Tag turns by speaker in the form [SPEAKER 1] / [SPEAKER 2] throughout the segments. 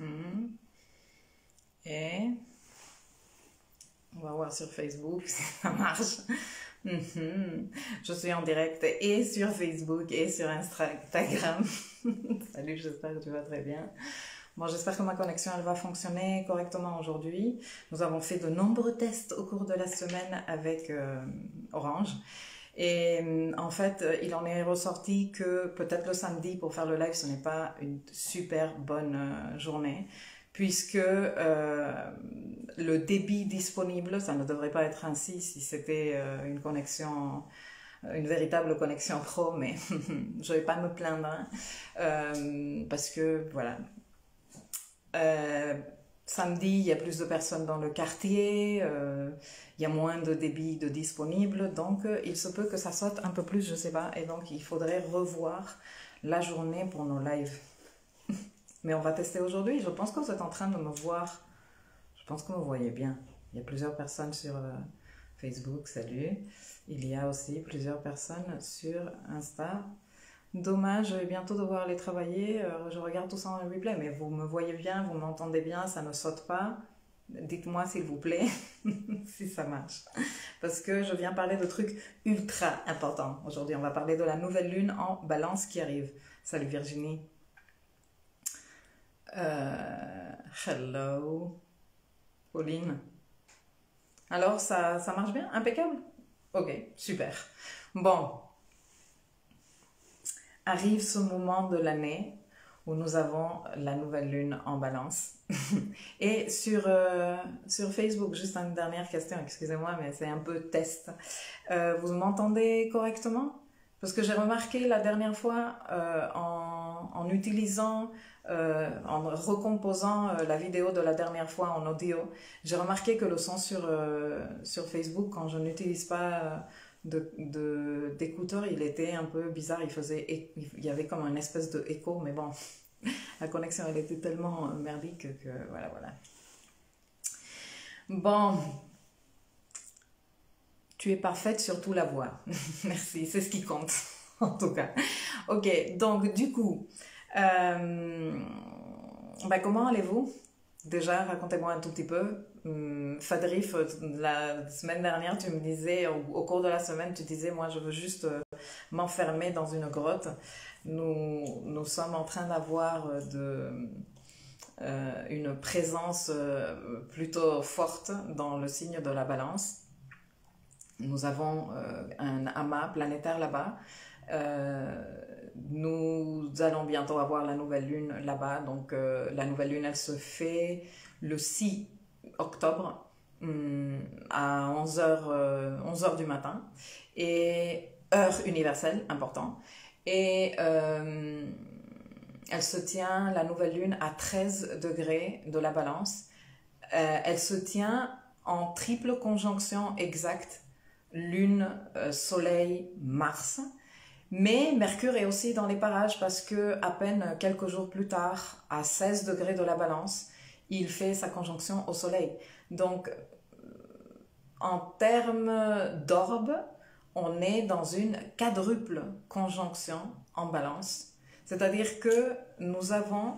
[SPEAKER 1] Mhm. Et on va voir sur Facebook si ça marche. Mhm. Je suis en direct et sur Facebook et sur Instagram. Salut, j'espère que tu vas très bien. Bon, j'espère que ma connexion elle va fonctionner correctement aujourd'hui. Nous avons fait de nombreux tests au cours de la semaine avec Orange. Et en fait, il en est ressorti que peut-être le samedi pour faire le live, ce n'est pas une super bonne journée, puisque le débit disponible, ça ne devrait pas être ainsi si c'était une connexion, une véritable connexion pro, mais je vais pas me plaindre, hein, parce que voilà. Euh, Samedi, il y a plus de personnes dans le quartier, il y a moins de débit de disponible, donc il se peut que ça saute un peu plus, je sais pas, et donc il faudrait revoir la journée pour nos lives. Mais on va tester aujourd'hui, je pense que vous êtes en train de me voir, je pense que vous me voyez bien. Il y a plusieurs personnes sur Facebook, salut. Il y a aussi plusieurs personnes sur Insta. Dommage, je vais bientôt devoir aller travailler. Je regarde tout ça en replay, mais vous me voyez bien, vous m'entendez bien, ça ne saute pas. Dites-moi s'il vous plaît si ça marche. Parce que je viens parler de trucs ultra importants. Aujourd'hui, on va parler de la nouvelle lune en balance qui arrive. Salut Virginie. Hello. Pauline. Alors, ça marche bien? Impeccable? Ok, super. Bon, arrive ce moment de l'année où nous avons la nouvelle lune en balance. Et sur Facebook, juste une dernière question, excusez-moi, mais c'est un peu test. Vous m'entendez correctement? Parce que j'ai remarqué la dernière fois, en utilisant, en recomposant la vidéo de la dernière fois en audio, j'ai remarqué que le son sur Facebook, quand je n'utilise pas d'écouteur, il était un peu bizarre, il y avait comme une espèce de écho, mais bon, la connexion elle était tellement merdique que voilà. Bon, tu es parfaite, surtout la voix. Merci, c'est ce qui compte, en tout cas. Ok, donc du coup, comment allez-vous? Déjà, racontez-moi un tout petit peu. Fadrif, la semaine dernière, tu me disais, au cours de la semaine, tu disais, moi, je veux juste m'enfermer dans une grotte. Nous sommes en train d'avoir une présence plutôt forte dans le signe de la balance. Nous avons un amas planétaire là-bas. Nous allons bientôt avoir la nouvelle lune là-bas. Donc la nouvelle lune, elle se fait le 6 octobre à 11h du matin. Et heure universelle, important. Et elle se tient, la nouvelle lune, à 13 degrés de la balance. Elle se tient en triple conjonction exacte Lune, Soleil, Mars. Mais Mercure est aussi dans les parages parce que à peine quelques jours plus tard, à 16 degrés de la balance, il fait sa conjonction au Soleil. Donc, en termes d'orbe, on est dans une quadruple conjonction en balance. C'est-à-dire que nous avons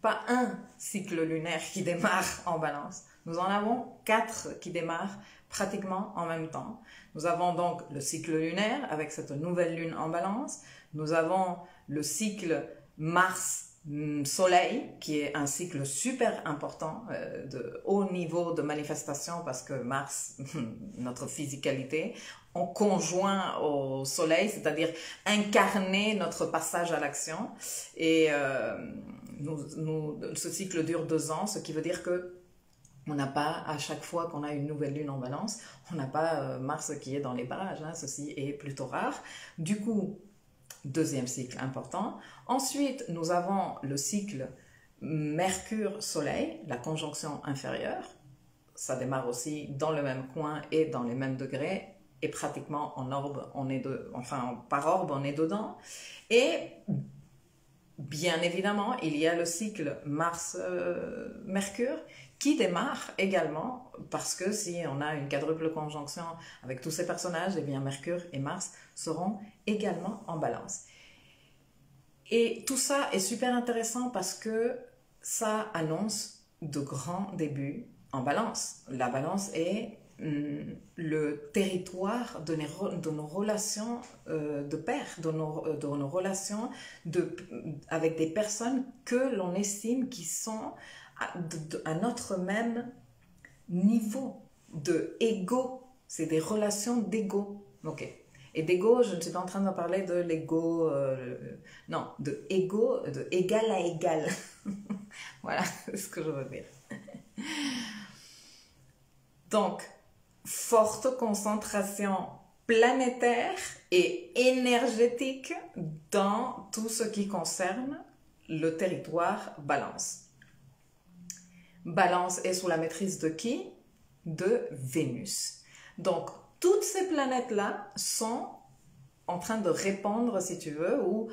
[SPEAKER 1] pas un cycle lunaire qui démarre en balance. Nous en avons 4 qui démarrent pratiquement en même temps. Nous avons donc le cycle lunaire avec cette nouvelle lune en balance. Nous avons le cycle Mars-Soleil qui est un cycle super important de haut niveau de manifestation parce que Mars, notre physicalité, on conjoint au Soleil, c'est-à-dire incarner notre passage à l'action. Et ce cycle dure 2 ans, ce qui veut dire que on n'a pas, à chaque fois qu'on a une nouvelle lune en balance, on n'a pas Mars qui est dans les parages, hein, ceci est plutôt rare. Du coup, deuxième cycle important. Ensuite, nous avons le cycle Mercure-Soleil, la conjonction inférieure. Ça démarre aussi dans le même coin et dans les mêmes degrés. Et pratiquement en orbe, par orbe, on est dedans. Et bien évidemment, il y a le cycle Mars-Mercure qui démarre également parce que si on a une quadruple conjonction avec tous ces personnages, eh bien Mercure et Mars seront également en balance. Et tout ça est super intéressant parce que ça annonce de grands débuts en balance. La balance est le territoire de nos relations de pair, de nos relations avec des personnes que l'on estime qui sont à notre même niveau de ego. C'est des relations d'ego. Ok. Et d'ego, je ne suis pas en train de parler de l'ego, non, de ego, de égal à égal. Voilà ce que je veux dire. Donc, forte concentration planétaire et énergétique dans tout ce qui concerne le territoire Balance. Balance est sous la maîtrise de qui? De Vénus. Donc, toutes ces planètes-là sont en train de répondre, si tu veux, ou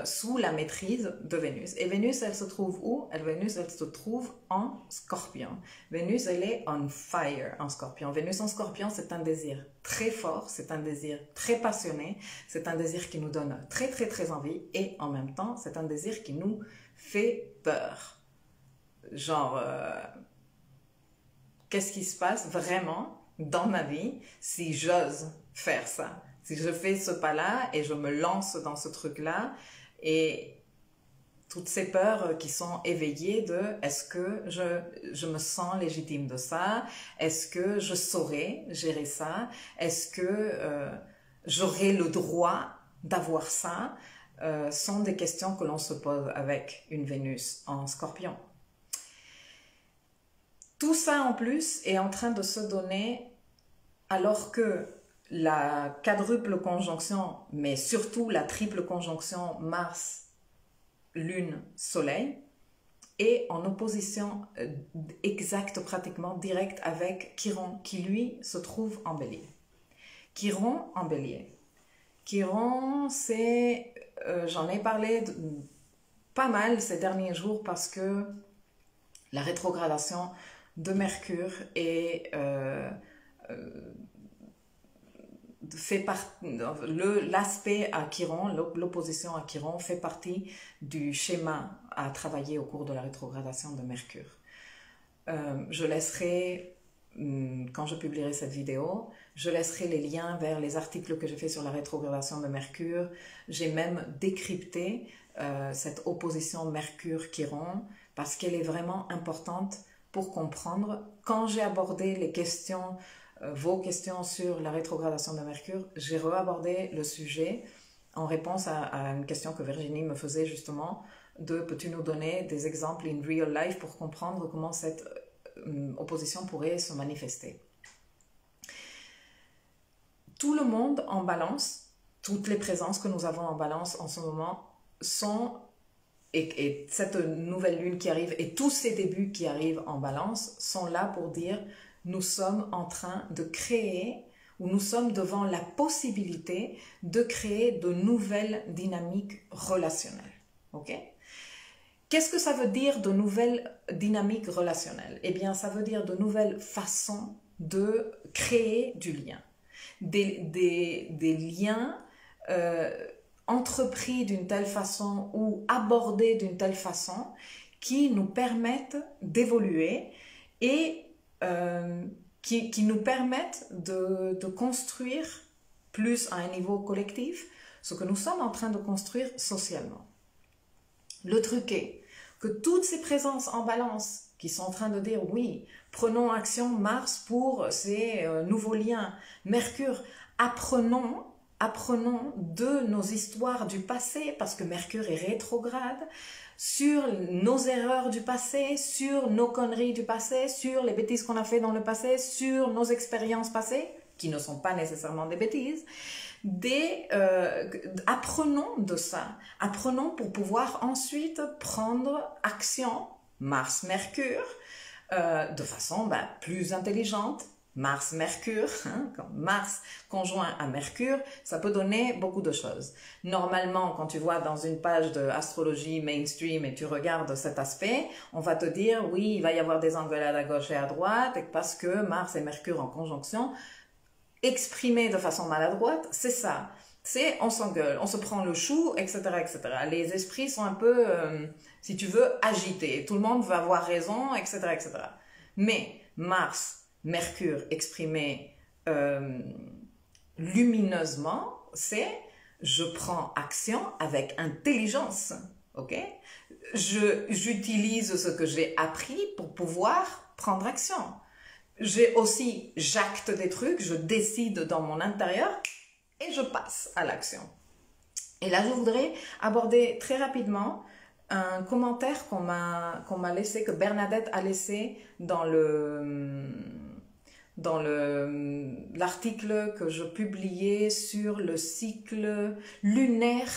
[SPEAKER 1] sous la maîtrise de Vénus. Et Vénus, elle se trouve où? Vénus, elle se trouve en Scorpion. Vénus, elle est on fire en Scorpion. Vénus en Scorpion, c'est un désir très fort, c'est un désir très passionné, c'est un désir qui nous donne très, très, très envie, et en même temps, c'est un désir qui nous fait peur. Genre, qu'est-ce qui se passe vraiment dans ma vie si j'ose faire ça? Si je fais ce pas-là et je me lance dans ce truc-là, et toutes ces peurs qui sont éveillées de est-ce que je me sens légitime de ça? Est-ce que je saurais gérer ça? Est-ce que j'aurais le droit d'avoir ça? Sont des questions que l'on se pose avec une Vénus en Scorpion. Tout ça en plus est en train de se donner alors que la quadruple conjonction, mais surtout la triple conjonction Mars, Lune, Soleil, est en opposition exacte, pratiquement directe avec Chiron, qui lui se trouve en Bélier. Chiron en Bélier. Chiron, c'est, j'en ai parlé pas mal ces derniers jours parce que la rétrogradation de Mercure est l'aspect à Chiron, l'opposition à Chiron fait partie du schéma à travailler au cours de la rétrogradation de Mercure. Je laisserai, quand je publierai cette vidéo, je laisserai les liens vers les articles que j'ai fait sur la rétrogradation de Mercure. J'ai même décrypté cette opposition Mercure-Chiron parce qu'elle est vraiment importante pour comprendre. Quand j'ai abordé les questions, vos questions sur la rétrogradation de Mercure, j'ai reabordé le sujet en réponse à une question que Virginie me faisait justement de peux-tu nous donner des exemples in real life pour comprendre comment cette opposition pourrait se manifester. Tout le monde en balance, toutes les présences que nous avons en balance en ce moment sont, et cette nouvelle lune qui arrive et tous ces débuts qui arrivent en balance sont là pour dire nous sommes en train de créer, ou nous sommes devant la possibilité de créer de nouvelles dynamiques relationnelles. Ok? Qu'est-ce que ça veut dire de nouvelles dynamiques relationnelles? Eh bien, ça veut dire de nouvelles façons de créer du lien. Des liens entrepris d'une telle façon ou abordés d'une telle façon qui nous permettent d'évoluer et qui nous permettent de construire plus à un niveau collectif ce que nous sommes en train de construire socialement. Le truc est que toutes ces présences en balance qui sont en train de dire oui, prenons action Mars pour ces nouveaux liens, Mercure, apprenons de nos histoires du passé parce que Mercure est rétrograde, sur nos erreurs du passé, sur nos conneries du passé, sur les bêtises qu'on a fait dans le passé, sur nos expériences passées, qui ne sont pas nécessairement des bêtises. Apprenons de ça, apprenons pour pouvoir ensuite prendre action, Mars-Mercure, de façon plus intelligente. Mars-Mercure, quand Mars conjoint à Mercure, ça peut donner beaucoup de choses. Normalement, quand tu vois dans une page d'astrologie mainstream et tu regardes cet aspect, on va te dire, oui, il va y avoir des engueulades à gauche et à droite, parce que Mars et Mercure en conjonction, exprimé de façon maladroite, c'est ça. c'est on s'engueule, on se prend le chou, etc., etc. Les esprits sont un peu, si tu veux, agités. Tout le monde va avoir raison, etc., etc. Mais Mars, Mercure exprimé lumineusement, c'est je prends action avec intelligence, ok? J'utilise ce que j'ai appris pour pouvoir prendre action. J'acte des trucs, je décide dans mon intérieur et je passe à l'action. Et là, je voudrais aborder très rapidement un commentaire qu'on m'a laissé, que Bernadette a laissé dans l'article que je publiais sur le cycle lunaire,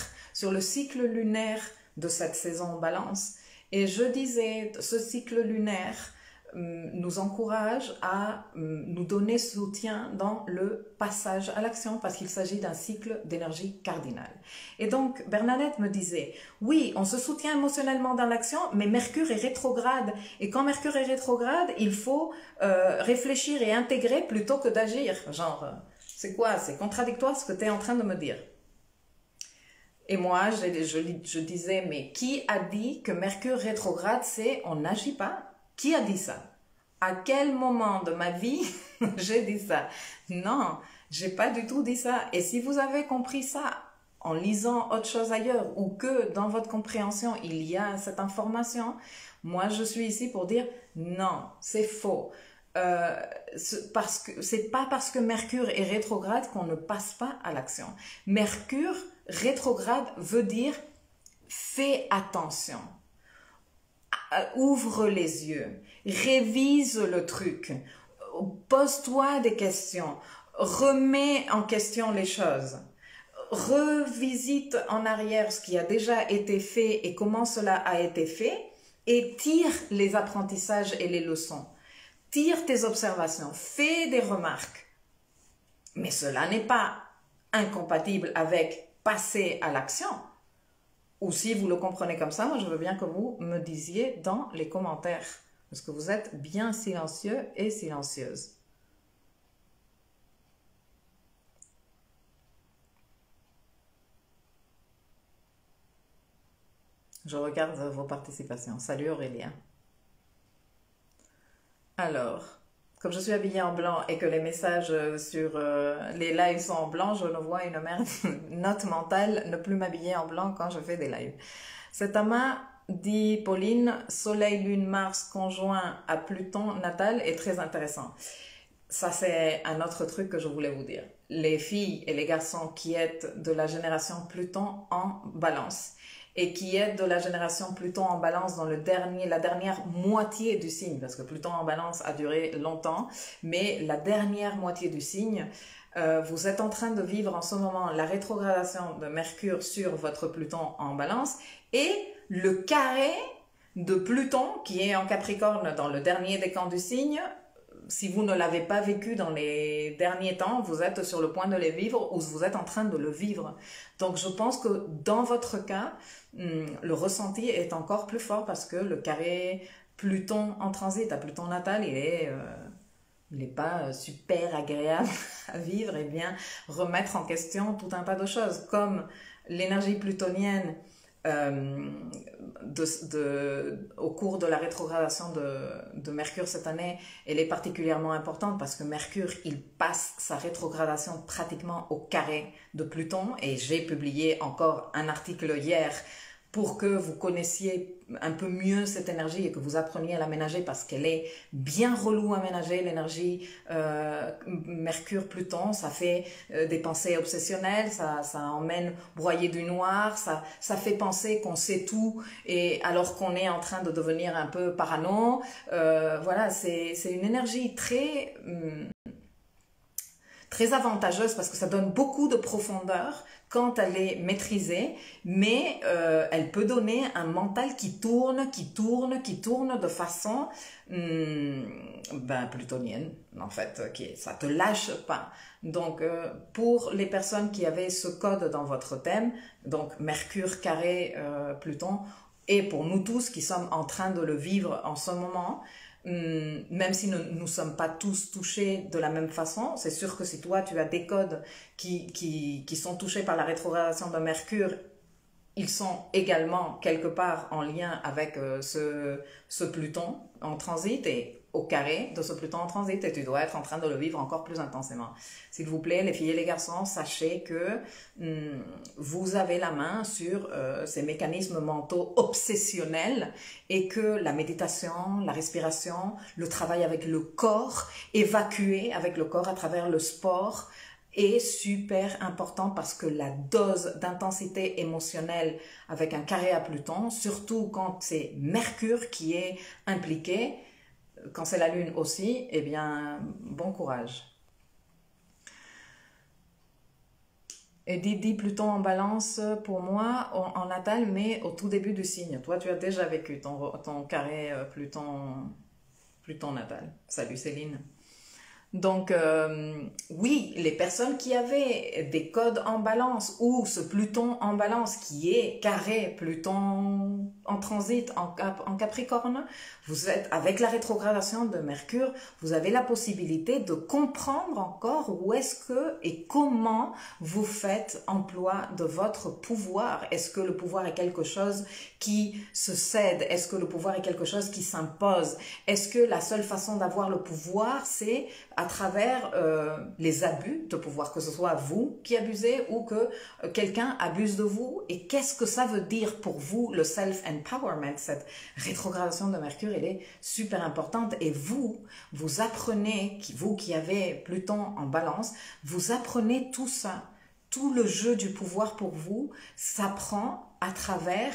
[SPEAKER 1] de cette saison en Balance. Et je disais, ce cycle lunaire nous encourage à nous donner soutien dans le passage à l'action parce qu'il s'agit d'un cycle d'énergie cardinale. Et donc, Bernadette me disait, oui, on se soutient émotionnellement dans l'action, mais Mercure est rétrograde. Et quand Mercure est rétrograde, il faut réfléchir et intégrer plutôt que d'agir. Genre, c'est quoi? C'est contradictoire ce que tu es en train de me dire. Et moi, je disais, mais qui a dit que Mercure rétrograde, c'est on n'agit pas? Qui a dit ça? À quel moment de ma vie j'ai dit ça? Non, j'ai pas du tout dit ça. Et si vous avez compris ça en lisant autre chose ailleurs ou que dans votre compréhension il y a cette information, moi je suis ici pour dire non, c'est faux. Parce que c'est pas parce que Mercure est rétrograde qu'on ne passe pas à l'action. Mercure rétrograde veut dire fais attention. Ouvre les yeux, révise le truc, pose-toi des questions, remets en question les choses, revisite en arrière ce qui a déjà été fait et comment cela a été fait et tire les apprentissages et les leçons. Tire tes observations, fais des remarques. Mais cela n'est pas incompatible avec passer à l'action. Ou si vous le comprenez comme ça, moi je veux bien que vous me disiez dans les commentaires. Parce que vous êtes bien silencieux et silencieuses. Je regarde vos participations. Salut Aurélien. Alors, comme je suis habillée en blanc et que les messages sur les lives sont en blanc, je ne vois une merde, note mentale, ne plus m'habiller en blanc quand je fais des lives. Cet amas, dit Pauline, Soleil, Lune, Mars conjoint à Pluton natal est très intéressant. Ça, c'est un autre truc que je voulais vous dire. Les filles et les garçons qui êtes de la génération Pluton en Balance et qui êtes de la génération Pluton en Balance dans la dernière moitié du signe, parce que Pluton en Balance a duré longtemps, mais la dernière moitié du signe, vous êtes en train de vivre en ce moment la rétrogradation de Mercure sur votre Pluton en Balance et le carré de Pluton qui est en Capricorne dans le dernier décan du signe. Si vous ne l'avez pas vécu dans les derniers temps, vous êtes sur le point de le vivre ou vous êtes en train de le vivre. Donc je pense que dans votre cas, le ressenti est encore plus fort parce que le carré Pluton en transit à Pluton natal, il n'est pas super agréable à vivre et bien remettre en question tout un tas de choses comme l'énergie plutonienne. Au cours de la rétrogradation de Mercure cette année, elle est particulièrement importante parce que Mercure, il passe sa rétrogradation pratiquement au carré de Pluton et j'ai publié encore un article hier pour que vous connaissiez un peu mieux cette énergie et que vous appreniez à la ménager parce qu'elle est bien relou à ménager, l'énergie Mercure-Pluton, ça fait des pensées obsessionnelles, ça emmène broyer du noir, ça fait penser qu'on sait tout et alors qu'on est en train de devenir un peu parano. Voilà, c'est une énergie très avantageuse parce que ça donne beaucoup de profondeur quand elle est maîtrisée, mais elle peut donner un mental qui tourne de façon plutonienne, en fait, ça te lâche pas. Donc, pour les personnes qui avaient ce code dans votre thème, donc Mercure carré Pluton, et pour nous tous qui sommes en train de le vivre en ce moment, même si nous sommes pas tous touchés de la même façon. C'est sûr que si toi tu as des codes qui sont touchés par la rétrogradation de Mercure, ils sont également quelque part en lien avec ce Pluton en transit et au carré de ce Pluton en transit, et tu dois être en train de le vivre encore plus intensément. S'il vous plaît, les filles et les garçons, sachez que vous avez la main sur ces mécanismes mentaux obsessionnels et que la méditation, la respiration, le travail avec le corps, évacuer avec le corps à travers le sport, est super important parce que la dose d'intensité émotionnelle avec un carré à Pluton, surtout quand c'est Mercure qui est impliqué, quand c'est la Lune aussi, eh bien, bon courage. Et dit Pluton en Balance pour moi en natal, mais au tout début du signe. Toi, tu as déjà vécu ton carré Pluton natal. Salut Céline. Donc, oui, les personnes qui avaient des codes en balance ou ce Pluton en balance qui est carré, Pluton en transit en Capricorne, vous êtes, avec la rétrogradation de Mercure, vous avez la possibilité de comprendre encore où est-ce que et comment vous faites emploi de votre pouvoir. Est-ce que le pouvoir est quelque chose qui se cède? Est-ce que le pouvoir est quelque chose qui s'impose? Est-ce que la seule façon d'avoir le pouvoir, c'est à travers les abus de pouvoir, que ce soit vous qui abusez ou que quelqu'un abuse de vous? Et qu'est-ce que ça veut dire pour vous, le self-empowerment? Cette rétrogradation de Mercure, elle est super importante, et vous apprenez, vous qui avez Pluton en balance, vous apprenez tout ça, tout le jeu du pouvoir pour vous s'apprend à travers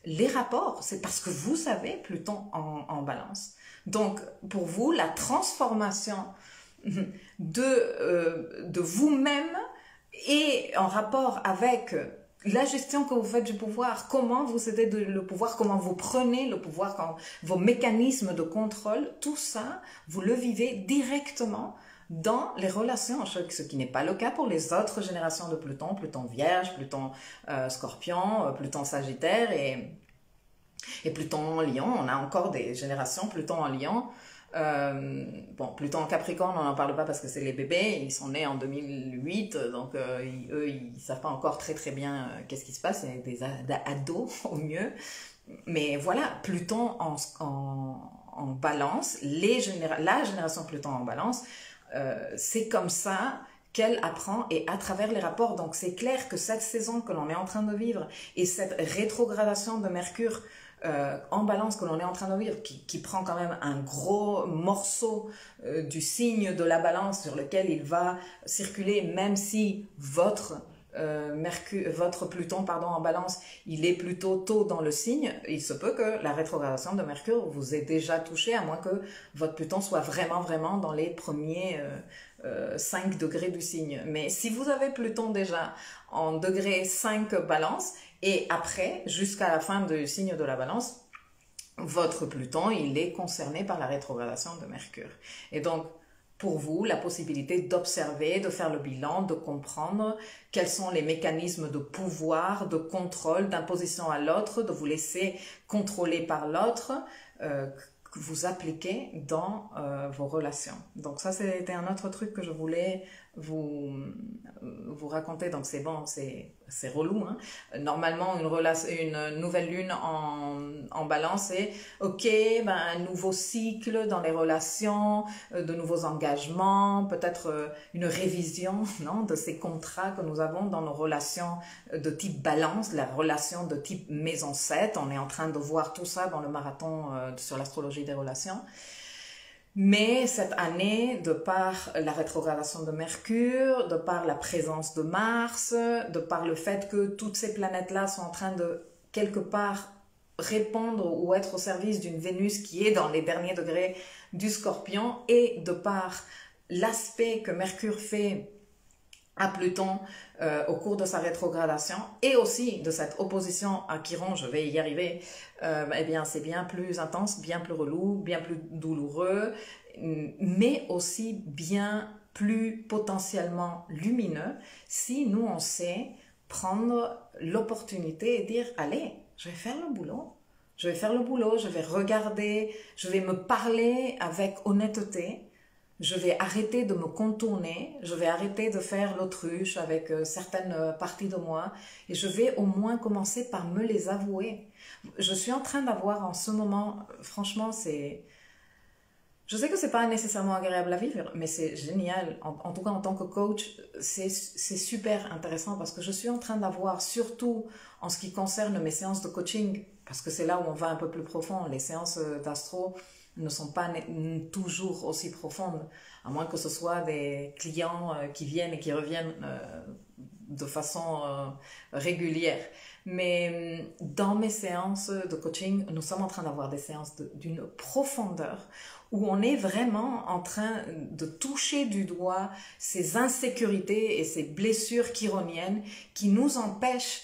[SPEAKER 1] les rapports. C'est parce que vous avez Pluton en balance. Donc, pour vous, la transformation de vous-même et en rapport avec la gestion que vous faites du pouvoir, comment vous aidez le pouvoir, comment vous prenez le pouvoir, vos mécanismes de contrôle, tout ça, vous le vivez directement dans les relations, ce qui n'est pas le cas pour les autres générations de Pluton, Pluton Vierge, Pluton Scorpion, Pluton Sagittaire et Pluton en Lion. On a encore des générations Pluton en Lion. Bon, Pluton en Capricorne, on n'en parle pas parce que c'est les bébés, ils sont nés en 2008, donc eux, ils savent pas encore très très bien qu'est-ce qui se passe, c'est des ados au mieux. Mais voilà, Pluton en balance, la génération Pluton en balance, c'est comme ça qu'elle apprend, et à travers les rapports. Donc c'est clair que cette saison que l'on est en train de vivre et cette rétrogradation de Mercure en balance que l'on est en train de vivre, qui prend quand même un gros morceau du signe de la balance sur lequel il va circuler, même si votre Pluton en balance, il est plutôt tôt dans le signe, il se peut que la rétrogradation de Mercure vous ait déjà touché, à moins que votre Pluton soit vraiment vraiment dans les premiers 5 degrés du signe. Mais si vous avez Pluton déjà en degré 5 balance, et après, jusqu'à la fin du signe de la balance, votre Pluton, il est concerné par la rétrogradation de Mercure. Et donc, pour vous, la possibilité d'observer, de faire le bilan, de comprendre quels sont les mécanismes de pouvoir, de contrôle, d'imposition à l'autre, de vous laisser contrôler par l'autre, que vous appliquez dans vos relations. Donc ça, c'était un autre truc que je voulais vous raconter. Donc c'est bon, c'est relou, hein. Normalement, une nouvelle lune en balance, c'est ok, un nouveau cycle dans les relations, de nouveaux engagements, peut-être une révision, non, de ces contrats que nous avons dans nos relations de type balance, la relation de type maison 7. On est en train de voir tout ça dans le marathon sur l'astrologie des relations. Mais cette année, de par la rétrogradation de Mercure, de par la présence de Mars, de par le fait que toutes ces planètes-là sont en train de, quelque part, répondre ou être au service d'une Vénus qui est dans les derniers degrés du Scorpion, et de par l'aspect que Mercure fait à Pluton au cours de sa rétrogradation, et aussi de cette opposition à Chiron, je vais y arriver, eh bien c'est bien plus intense, bien plus relou, bien plus douloureux, mais aussi bien plus potentiellement lumineux si nous on sait prendre l'opportunité et dire allez, je vais faire le boulot, Je vais faire le boulot, je vais regarder, je vais me parler avec honnêteté. Je vais arrêter de me contourner, je vais arrêter de faire l'autruche avec certaines parties de moi et je vais au moins commencer par me les avouer. Je suis en train d'avoir en ce moment, franchement, je sais que c'est pas nécessairement agréable à vivre, mais c'est génial. En tout cas, en tant que coach, c'est super intéressant parce que je suis en train d'avoir, surtout en ce qui concerne mes séances de coaching, parce que c'est là où on va un peu plus profond, les séances d'astro ne sont pas toujours aussi profondes, à moins que ce soit des clients qui viennent et qui reviennent de façon régulière. Mais dans mes séances de coaching, nous sommes en train d'avoir des séances d'une profondeur où on est vraiment en train de toucher du doigt ces insécurités et ces blessures chironiennes qui nous empêchent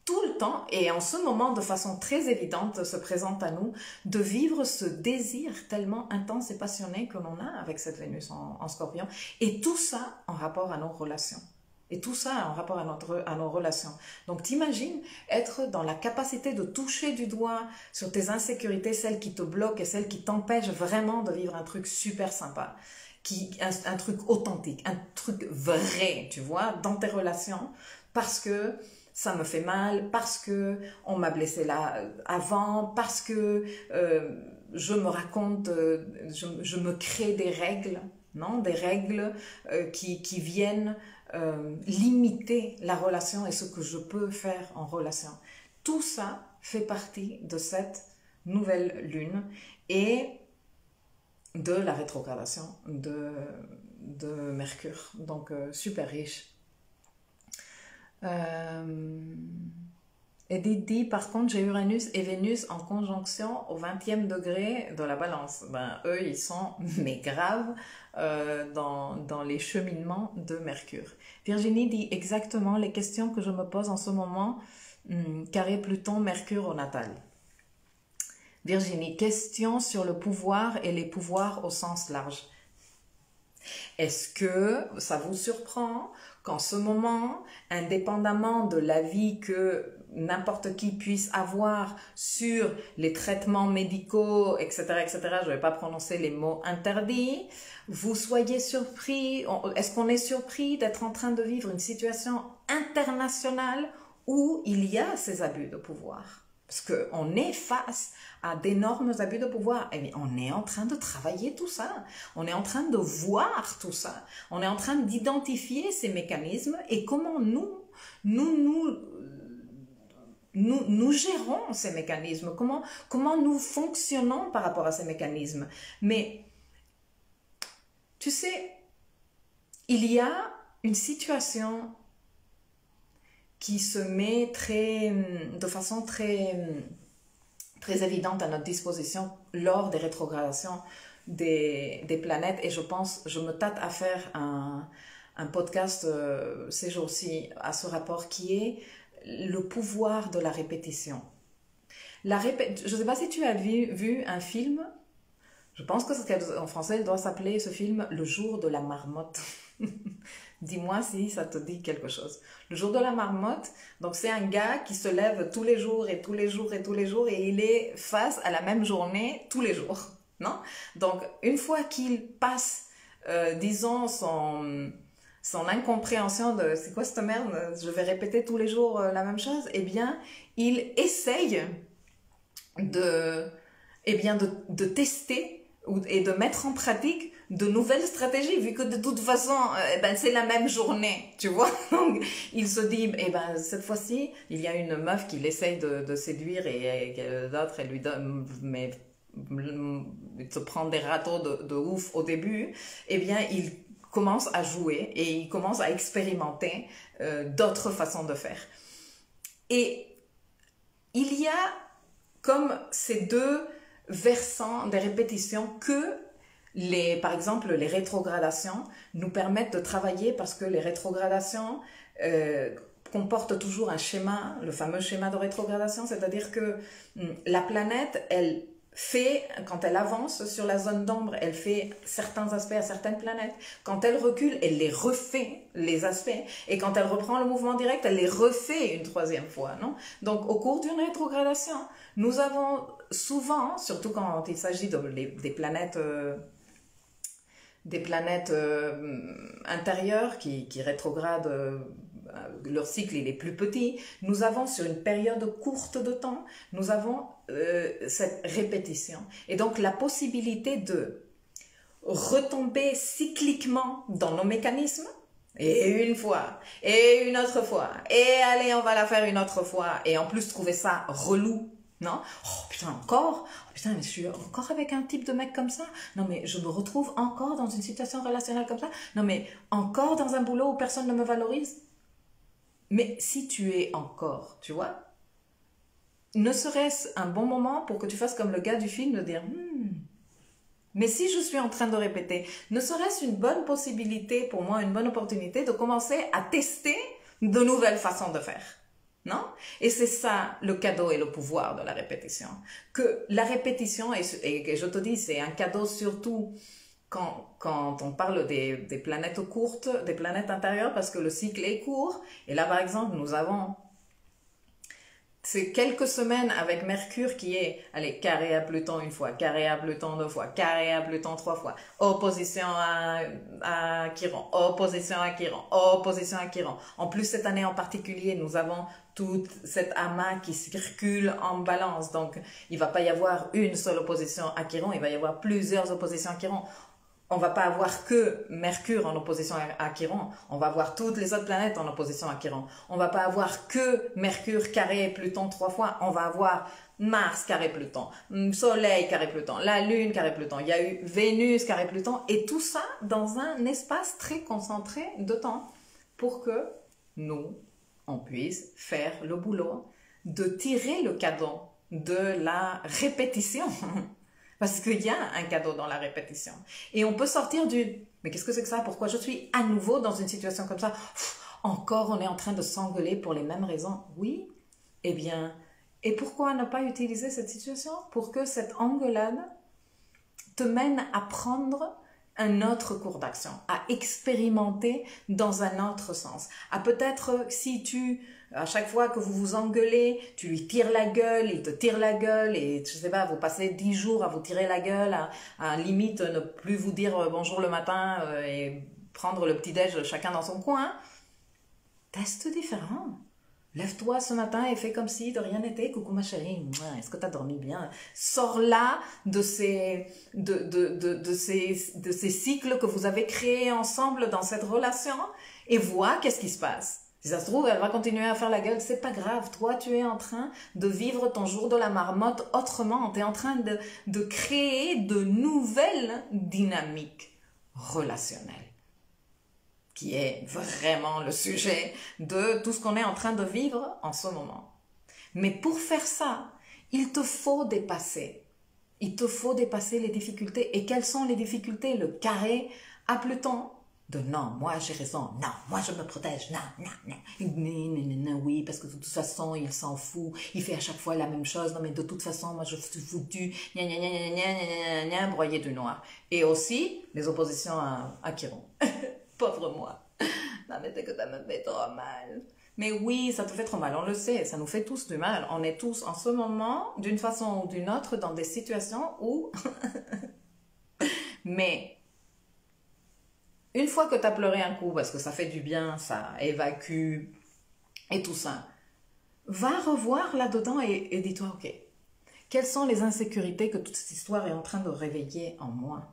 [SPEAKER 1] tout le temps, et en ce moment de façon très évidente se présente à nous, de vivre ce désir tellement intense et passionné que l'on a avec cette Vénus en Scorpion, et tout ça en rapport à nos relations. Et tout ça en rapport à nos relations. Donc t'imagines être dans la capacité de toucher du doigt sur tes insécurités, celles qui te bloquent et celles qui t'empêchent vraiment de vivre un truc super sympa, un truc authentique, un truc vrai, tu vois, dans tes relations, parce que ça me fait mal, parce que on m'a blessé là avant, parce que je me raconte, je me crée des règles, non, des règles qui viennent limiter la relation et ce que je peux faire en relation. Tout ça fait partie de cette nouvelle lune et de la rétrogradation de Mercure. Donc super riche. Edith dit, par contre, j'ai Uranus et Vénus en conjonction au 20e degré de la balance. Ben, eux, ils sont, mais graves, dans les cheminements de Mercure. Virginie dit, exactement les questions que je me pose en ce moment, carré Pluton, Mercure au natal. Virginie, question sur le pouvoir et les pouvoirs au sens large. Est-ce que ça vous surprend qu'en ce moment, indépendamment de l'avis que n'importe qui puisse avoir sur les traitements médicaux, etc., je ne vais pas prononcer les mots interdits, vous soyez surpris, est-ce qu'on est surpris d'être en train de vivre une situation internationale où il y a ces abus de pouvoir ? Parce qu'on est face à d'énormes abus de pouvoir. Et on est en train de travailler tout ça. On est en train de voir tout ça. On est en train d'identifier ces mécanismes et comment nous gérons ces mécanismes. Comment nous fonctionnons par rapport à ces mécanismes. Mais, tu sais, il y a une situation qui se met de façon très évidente à notre disposition lors des rétrogradations des planètes. Et je me tâte à faire un podcast ces jours-ci à ce rapport qui est le pouvoir de la répétition. Je ne sais pas si tu as vu un film, je pense que en français, il doit s'appeler ce film « Le jour de la marmotte ». Dis-moi si ça te dit quelque chose. Le jour de la marmotte, donc c'est un gars qui se lève tous les jours et tous les jours et tous les jours et il est face à la même journée tous les jours, non? Donc une fois qu'il passe, disons, son incompréhension de c'est quoi cette merde, je vais répéter tous les jours la même chose, eh bien il essaye de tester et de mettre en pratique de nouvelles stratégies, vu que de toute façon, c'est la même journée, tu vois. Donc, il se dit, cette fois-ci, il y a une meuf qui l'essaye de séduire et l'autre, elle lui donne, mais il se prend des râteaux de ouf au début. Eh bien, il commence à jouer et il commence à expérimenter d'autres façons de faire. Et il y a comme ces deux versants des répétitions que par exemple, les rétrogradations nous permettent de travailler parce que les rétrogradations comportent toujours un schéma, le fameux schéma de rétrogradation, c'est-à-dire que la planète, elle quand elle avance sur la zone d'ombre, elle fait certains aspects à certaines planètes. Quand elle recule, elle les refait, les aspects. Et quand elle reprend le mouvement direct, elle les refait une troisième fois, non? Donc, au cours d'une rétrogradation, nous avons souvent, surtout quand il s'agit des planètes... intérieures qui rétrogradent, leur cycle il est plus petit, nous avons sur une période courte de temps, nous avons cette répétition. Et donc la possibilité de retomber cycliquement dans nos mécanismes, et une fois, et une autre fois, et allez on va la faire une autre fois, et en plus trouver ça relou. Non? Oh putain, encore? Oh putain, mais je suis encore avec un type de mec comme ça? Non, mais je me retrouve encore dans une situation relationnelle comme ça? Non, mais encore dans un boulot où personne ne me valorise? Mais si tu es encore, tu vois, ne serait-ce un bon moment pour que tu fasses comme le gars du film de dire mais si je suis en train de répéter, ne serait-ce une bonne possibilité pour moi, une bonne opportunité de commencer à tester de nouvelles façons de faire? Non? Et c'est ça le cadeau et le pouvoir de la répétition. Que la répétition, et je te dis, c'est un cadeau surtout quand on parle des planètes courtes, des planètes intérieures, parce que le cycle est court. Et là, par exemple, nous avons c'est quelques semaines avec Mercure qui est, allez, carré à Pluton une fois, carré à Pluton deux fois, carré à Pluton trois fois, opposition à Chiron, opposition à Chiron, opposition à Chiron. En plus, cette année en particulier, nous avons toute cette amas qui circule en balance. Donc, il va pas y avoir une seule opposition à Chiron, il va y avoir plusieurs oppositions à Chiron. On va pas avoir que Mercure en opposition à Chiron, on va avoir toutes les autres planètes en opposition à Chiron. On va pas avoir que Mercure carré Pluton trois fois, on va avoir Mars carré Pluton, Soleil carré Pluton, la Lune carré Pluton, il y a eu Vénus carré Pluton, et tout ça dans un espace très concentré de temps pour que nous, on puisse faire le boulot de tirer le cadeau de la répétition. Parce qu'il y a un cadeau dans la répétition. Et on peut sortir mais qu'est-ce que c'est que ça? Pourquoi je suis à nouveau dans une situation comme ça? Encore on est en train de s'engueuler pour les mêmes raisons. Oui. Eh bien, et pourquoi ne pas utiliser cette situation pour que cette engueulade te mène à prendre un autre cours d'action, à expérimenter dans un autre sens. À peut-être si à chaque fois que vous vous engueulez, tu lui tires la gueule, il te tire la gueule, et je sais pas, vous passez 10 jours à vous tirer la gueule, à limite ne plus vous dire bonjour le matin et prendre le petit-déj chacun dans son coin. Teste différent. Lève-toi ce matin et fais comme si de rien n'était. Coucou ma chérie, est-ce que tu as dormi bien? Sors là de ces cycles que vous avez créés ensemble dans cette relation et vois qu'est-ce qui se passe. Si ça se trouve, elle va continuer à faire la gueule, c'est pas grave. Toi, tu es en train de vivre ton jour de la marmotte autrement. Tu es en train de créer de nouvelles dynamiques relationnelles, qui est vraiment le sujet de tout ce qu'on est en train de vivre en ce moment. Mais pour faire ça, il te faut dépasser. Il te faut dépasser les difficultés. Et quelles sont les difficultés? Le carré à Pluton de non, moi j'ai raison, non, moi je me protège, non, oui, parce que de toute façon il s'en fout, il fait à chaque fois la même chose, non mais de toute façon moi je suis foutu, broyé du noir. Et aussi les oppositions à Chiron. Pauvre moi. Non mais c'est que ça me fait trop mal. Mais oui, ça te fait trop mal, on le sait, ça nous fait tous du mal. On est tous en ce moment, d'une façon ou d'une autre, dans des situations où... Mais... une fois que tu as pleuré un coup, parce que ça fait du bien, ça évacue et tout ça, va revoir là-dedans et dis-toi, ok, quelles sont les insécurités que toute cette histoire est en train de réveiller en moi?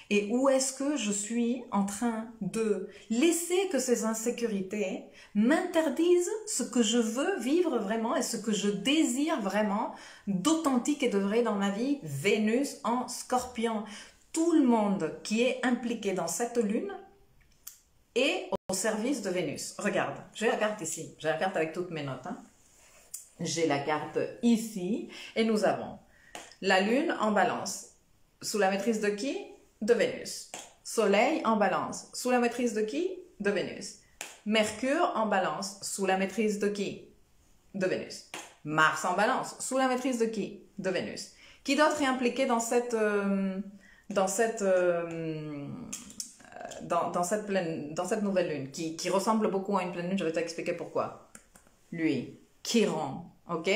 [SPEAKER 1] Et où est-ce que je suis en train de laisser que ces insécurités m'interdisent ce que je veux vivre vraiment et ce que je désire vraiment d'authentique et de vrai dans ma vie? Vénus en Scorpion. Tout le monde qui est impliqué dans cette lune est au service de Vénus. Regarde, j'ai la carte ici. J'ai la carte avec toutes mes notes. J'ai la carte ici. Et nous avons la lune en balance. Sous la maîtrise de qui? De Vénus. Soleil en balance. Sous la maîtrise de qui? De Vénus. Mercure en balance. Sous la maîtrise de qui? De Vénus. Mars en balance. Sous la maîtrise de qui? De Vénus. Qui d'autre est impliqué dans cette nouvelle lune qui ressemble beaucoup à une pleine lune? Je vais t'expliquer pourquoi. Lui, Chiron, ok?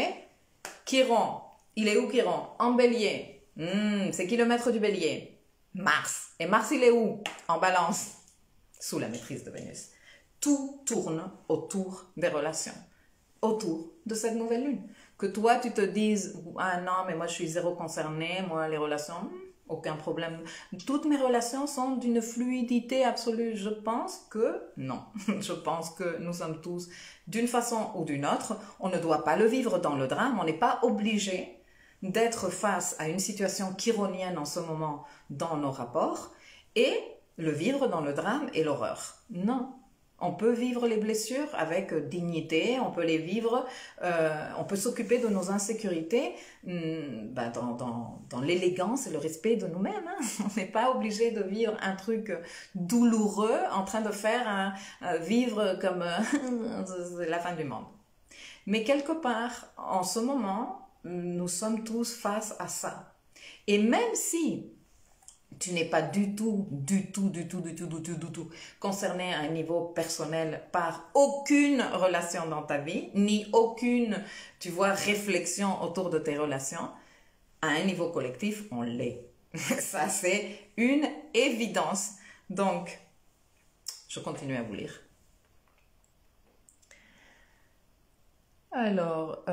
[SPEAKER 1] Chiron, il est où Chiron? En bélier. C'est qui le maître du bélier? Mars. Et Mars, il est où? En balance. Sous la maîtrise de Vénus. Tout tourne autour des relations. Autour de cette nouvelle lune. Que toi, tu te dises, ah non, mais moi, je suis zéro concernée. Moi, les relations, aucun problème. Toutes mes relations sont d'une fluidité absolue. Je pense que non. Je pense que nous sommes tous d'une façon ou d'une autre. On ne doit pas le vivre dans le drame. On n'est pas obligé d'être face à une situation chironienne en ce moment dans nos rapports et le vivre dans le drame et l'horreur. Non. On peut vivre les blessures avec dignité, on peut les vivre, on peut s'occuper de nos insécurités dans l'élégance et le respect de nous-mêmes. Hein. On n'est pas obligé de vivre un truc douloureux en train de faire vivre comme la fin du monde. Mais quelque part, en ce moment, nous sommes tous face à ça. Et même si tu n'es pas du tout concerné à un niveau personnel par aucune relation dans ta vie, ni aucune, tu vois, réflexion autour de tes relations, à un niveau collectif, on l'est. Ça, c'est une évidence. Donc, je continue à vous lire. Alors,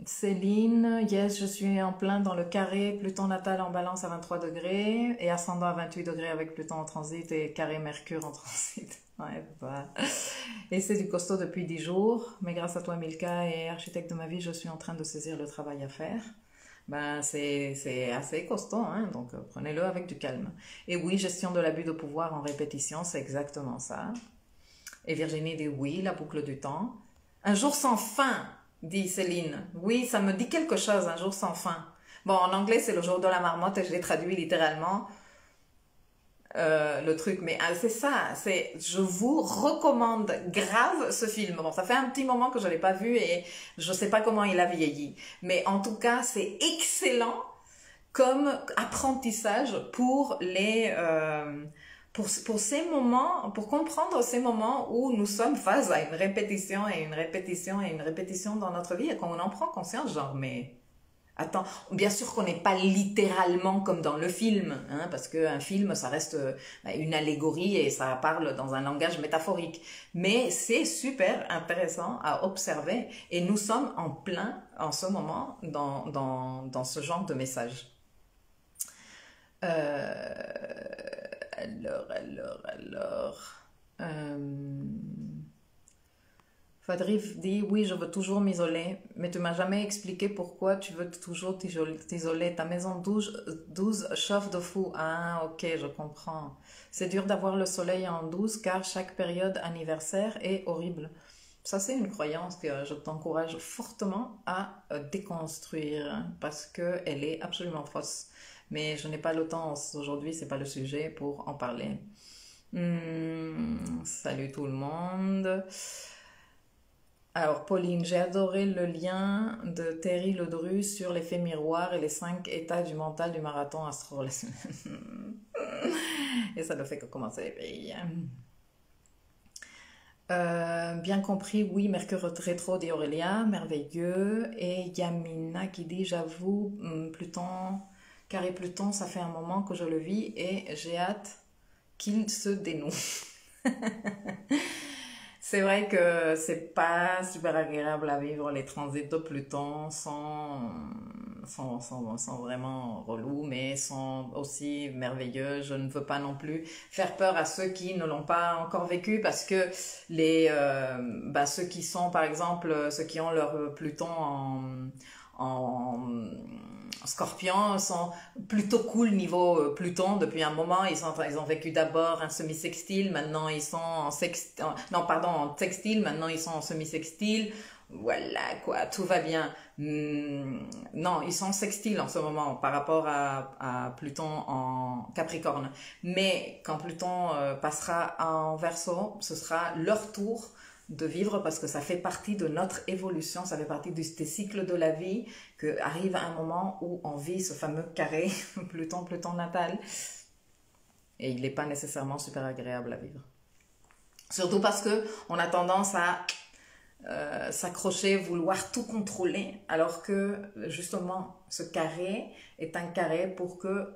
[SPEAKER 1] Céline, yes, je suis en plein dans le carré, Pluton natal en balance à 23 degrés et ascendant à 28 degrés avec Pluton en transit et carré Mercure en transit. Ouais, bah. Et c'est du costaud depuis 10 jours, mais grâce à toi Milka et architecte de ma vie, je suis en train de saisir le travail à faire. Ben, c'est assez costaud, hein, donc prenez-le avec du calme. Et oui, gestion de l'abus de pouvoir en répétition, c'est exactement ça. Et Virginie dit oui, la boucle du temps. Un jour sans fin, dit Céline. Oui, ça me dit quelque chose, un jour sans fin. Bon, en anglais, c'est le jour de la marmotte et je l'ai traduit littéralement. Le truc, mais c'est ça, je vous recommande grave ce film. Bon, ça fait un petit moment que je l'ai pas vu et je sais pas comment il a vieilli, mais en tout cas c'est excellent comme apprentissage pour pour ces moments, pour comprendre ces moments où nous sommes face à une répétition et une répétition et une répétition dans notre vie et qu'on en prend conscience, genre mais attends, bien sûr qu'on n'est pas littéralement comme dans le film, hein, parce qu'un film, ça reste une allégorie et ça parle dans un langage métaphorique. Mais c'est super intéressant à observer et nous sommes en plein, en ce moment, dans ce genre de message. Fadrif dit, oui, je veux toujours m'isoler, mais tu m'as jamais expliqué pourquoi tu veux toujours t'isoler. Ta maison 12 chauffe de fou. Ah, ok, je comprends. C'est dur d'avoir le soleil en 12 car chaque période anniversaire est horrible. Ça, c'est une croyance que je t'encourage fortement à déconstruire parce qu'elle est absolument fausse. Mais je n'ai pas le temps aujourd'hui, c'est pas le sujet pour en parler. Salut tout le monde. Alors, Pauline, j'ai adoré le lien de Thierry Ledru sur l'effet miroir et les 5 états du mental du marathon astro-relationnel. Et ça ne fait que commencer. Bien compris, oui, Mercure rétro dit Aurélia, merveilleux. Et Yamina qui dit, j'avoue, Pluton, carré Pluton, ça fait un moment que je le vis et j'ai hâte qu'il se dénoue. C'est vrai que c'est pas super agréable à vivre, les transits de Pluton sont vraiment relous, mais sont aussi merveilleux. Je ne veux pas non plus faire peur à ceux qui ne l'ont pas encore vécu parce que ceux qui sont, par exemple, ceux qui ont leur Pluton en Scorpion sont plutôt cool niveau Pluton depuis un moment. Ils ont vécu d'abord un semi-sextile, maintenant ils sont en sextile, maintenant ils sont en semi-sextile. Voilà quoi, tout va bien. Non, ils sont sextiles en ce moment par rapport à Pluton en Capricorne. Mais quand Pluton passera en Verseau, ce sera leur tour de vivre parce que ça fait partie de notre évolution, ça fait partie des cycles de la vie, qu'arrive un moment où on vit ce fameux carré Pluton natal et il n'est pas nécessairement super agréable à vivre. Surtout parce que on a tendance à s'accrocher, vouloir tout contrôler, alors que justement ce carré est un carré pour que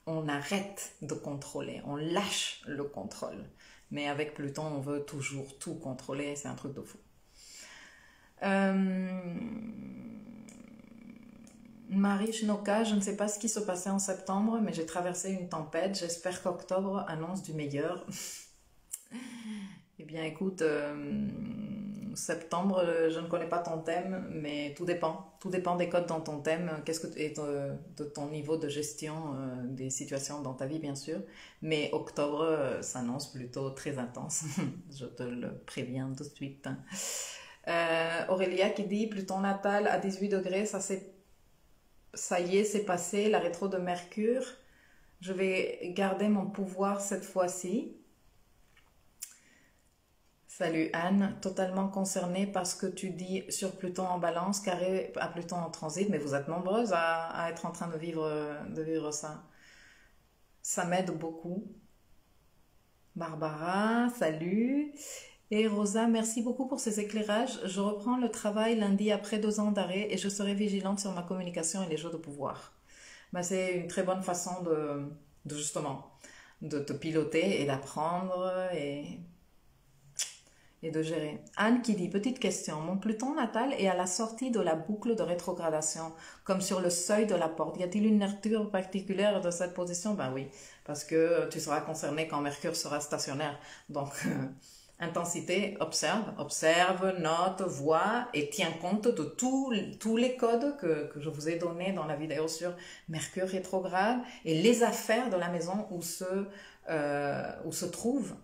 [SPEAKER 1] on arrête de contrôler, on lâche le contrôle. Mais avec Pluton, on veut toujours tout contrôler, c'est un truc de fou. Marie Shnoka, je ne sais pas ce qui se passait en septembre, mais j'ai traversé une tempête. J'espère qu'octobre annonce du meilleur. Eh bien, écoute, septembre, je ne connais pas ton thème, mais tout dépend. Tout dépend des codes dans ton thème, et de ton niveau de gestion des situations dans ta vie, bien sûr. Mais octobre s'annonce plutôt très intense. Je te le préviens tout de suite. Aurélia qui dit Pluton natal à 18 degrés, ça y est, c'est passé, la rétro de Mercure. Je vais garder mon pouvoir cette fois-ci. Salut Anne, totalement concernée par ce que tu dis sur Pluton en balance, carré à Pluton en transit, mais vous êtes nombreuses à être en train de vivre ça. Ça m'aide beaucoup. Barbara, salut. Et Rosa, merci beaucoup pour ces éclairages. Je reprends le travail lundi après 2 ans d'arrêt et je serai vigilante sur ma communication et les jeux de pouvoir. Ben, c'est une très bonne façon de justement, de te piloter et d'apprendre et de gérer. Anne qui dit, petite question, mon Pluton natal est à la sortie de la boucle de rétrogradation, comme sur le seuil de la porte. Y a-t-il une lecture particulière de cette position? Ben oui, parce que tu seras concerné quand Mercure sera stationnaire. Donc, intensité, observe, note, vois et tiens compte de tous les codes que je vous ai donnés dans la vidéo sur Mercure rétrograde et les affaires de la maison où se trouve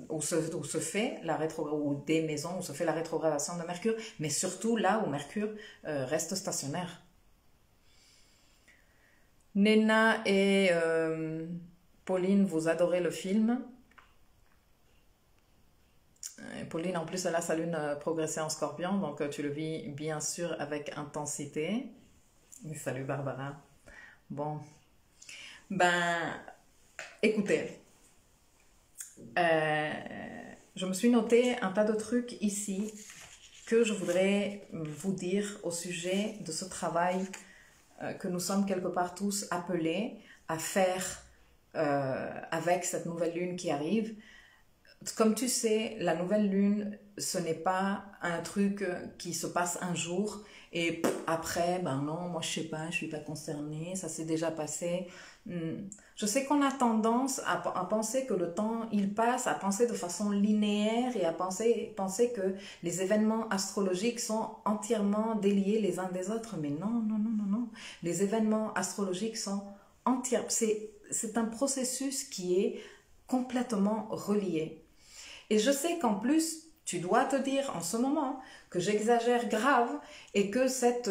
[SPEAKER 1] où se fait la ou des maisons où se fait la rétrogradation de Mercure, mais surtout là où Mercure reste stationnaire. Nena et Pauline, vous adorez le film. Pauline, en plus, elle a sa lune progressée en Scorpion, donc tu le vis bien sûr avec intensité. Salut Barbara. Bon, ben, écoutez. Je me suis noté un tas de trucs ici que je voudrais vous dire au sujet de ce travail que nous sommes quelque part tous appelés à faire avec cette nouvelle lune qui arrive. Comme tu sais, la nouvelle lune, ce n'est pas un truc qui se passe un jour et après, ben non, moi je sais pas, je suis pas concernée, ça s'est déjà passé. Je sais qu'on a tendance à penser que le temps, il passe, à penser de façon linéaire et à penser que les événements astrologiques sont entièrement déliés les uns des autres. Mais non, non, non, non, non. Les événements astrologiques sont entièrement... C'est un processus qui est complètement relié. Et je sais qu'en plus, tu dois te dire en ce moment que j'exagère grave et que cette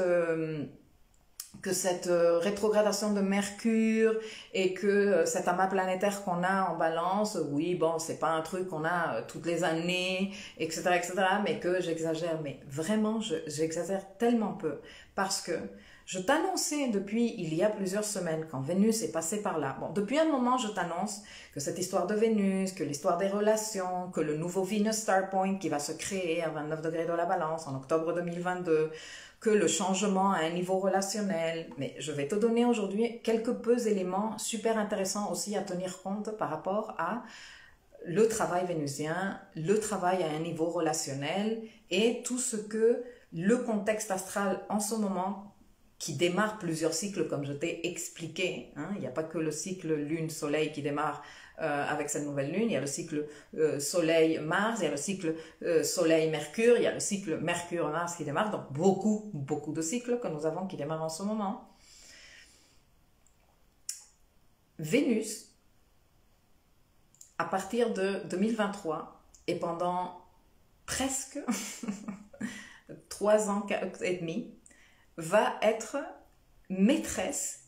[SPEAKER 1] rétrogradation de Mercure et que cet amas planétaire qu'on a en balance, oui, bon, c'est pas un truc qu'on a toutes les années, etc., mais que j'exagère. Mais vraiment, j'exagère tellement peu parce que je t'annonçais depuis il y a plusieurs semaines quand Vénus est passée par là. Bon, depuis un moment, je t'annonce que cette histoire de Vénus, que l'histoire des relations, que le nouveau Venus Star Point qui va se créer à 29 degrés de la balance en octobre 2022, que le changement à un niveau relationnel. Mais je vais te donner aujourd'hui quelques peu éléments super intéressants aussi à tenir compte par rapport à le travail vénusien, le travail à un niveau relationnel et tout ce que le contexte astral en ce moment qui démarre plusieurs cycles comme je t'ai expliqué. Hein. Il n'y a pas que le cycle lune-soleil qui démarre avec cette nouvelle lune, il y a le cycle soleil-mars, il y a le cycle soleil-mercure, il y a le cycle mercure-mars qui démarre, donc beaucoup de cycles que nous avons qui démarrent en ce moment. Vénus, à partir de 2023 et pendant presque 3 ans et demi, va être maîtresse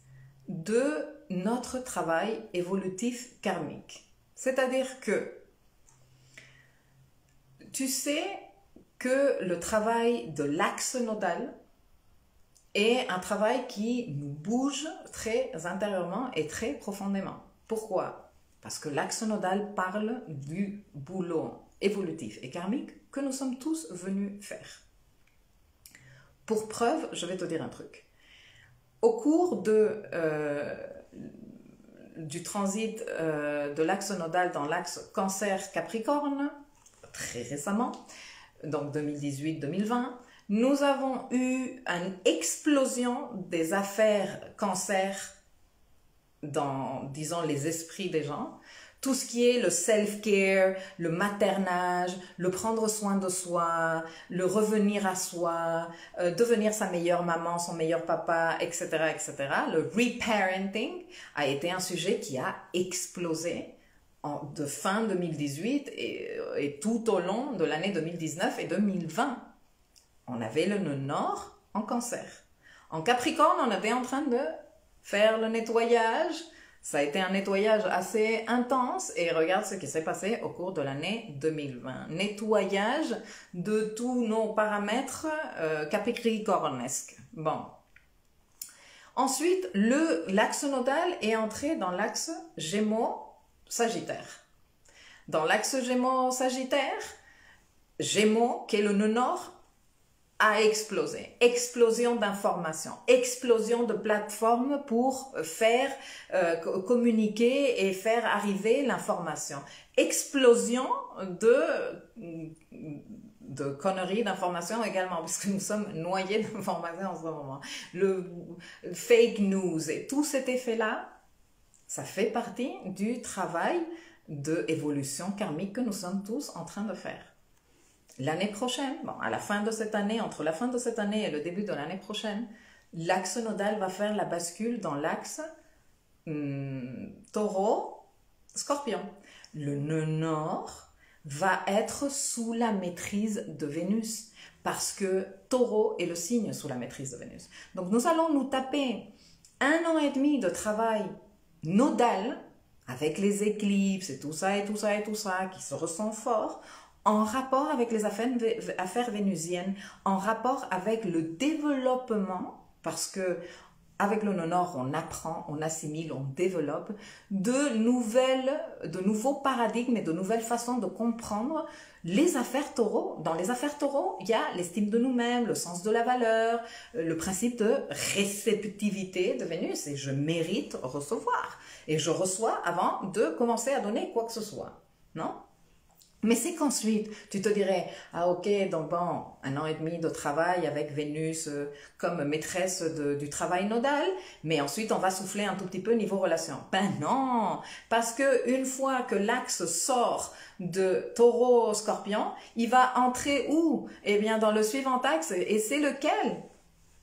[SPEAKER 1] de notre travail évolutif karmique. C'est-à-dire que Tu sais que le travail de l'axe nodal est un travail qui nous bouge très intérieurement et très profondément. Pourquoi? Parce que l'axe nodal parle du boulot évolutif et karmique que nous sommes tous venus faire. Pour preuve, je vais te dire un truc. Au cours du transit de l'axe nodal dans l'axe Cancer-Capricorne, très récemment, donc 2018-2020, nous avons eu une explosion des affaires Cancer dans, disons, les esprits des gens. Tout ce qui est le self-care, le maternage, le prendre soin de soi, le revenir à soi, devenir sa meilleure maman, son meilleur papa, etc., etc. Le reparenting a été un sujet qui a explosé de fin 2018 et tout au long de l'année 2019 et 2020. On avait le nœud nord en Cancer. En Capricorne, on était en train de faire le nettoyage. Ça a été un nettoyage assez intense et regarde ce qui s'est passé au cours de l'année 2020. Nettoyage de tous nos paramètres capricornesques. Bon. Ensuite, l'axe nodal est entré dans l'axe Gémeaux-Sagittaire. Dans l'axe Gémeaux-Sagittaire, Gémeaux, qui est le nœud nord, a explosé. Explosion d'informations, explosion de plateformes pour faire communiquer et faire arriver l'information. Explosion de conneries d'informations également, parce que nous sommes noyés d'informations en ce moment. Le fake news et tout cet effet-là, ça fait partie du travail d'évolution karmique que nous sommes tous en train de faire. L'année prochaine, bon, à la fin de cette année, entre la fin de cette année et le début de l'année prochaine, l'axe nodal va faire la bascule dans l'axe Taureau-Scorpion. Le nœud nord va être sous la maîtrise de Vénus, parce que Taureau est le signe sous la maîtrise de Vénus. Donc nous allons nous taper 1 an et demi de travail nodal, avec les éclipses et tout ça et tout ça et tout ça, qui se ressent fort, en rapport avec les affaires vénusiennes, en rapport avec le développement, parce que avec le nœud nord, on apprend, on assimile, on développe de nouveaux paradigmes et de nouvelles façons de comprendre les affaires taureaux. Dans les affaires taureaux, il y a l'estime de nous-mêmes, le sens de la valeur, le principe de réceptivité de Vénus, et je mérite recevoir. Et je reçois avant de commencer à donner quoi que ce soit, non? Mais c'est qu'ensuite, tu te dirais, ah ok, donc bon, 1 an et demi de travail avec Vénus comme maîtresse du travail nodal, mais ensuite on va souffler un tout petit peu niveau relation. Ben non, parce que une fois que l'axe sort de Taureau-Scorpion, il va entrer où? Eh bien dans le suivant axe, et c'est lequel?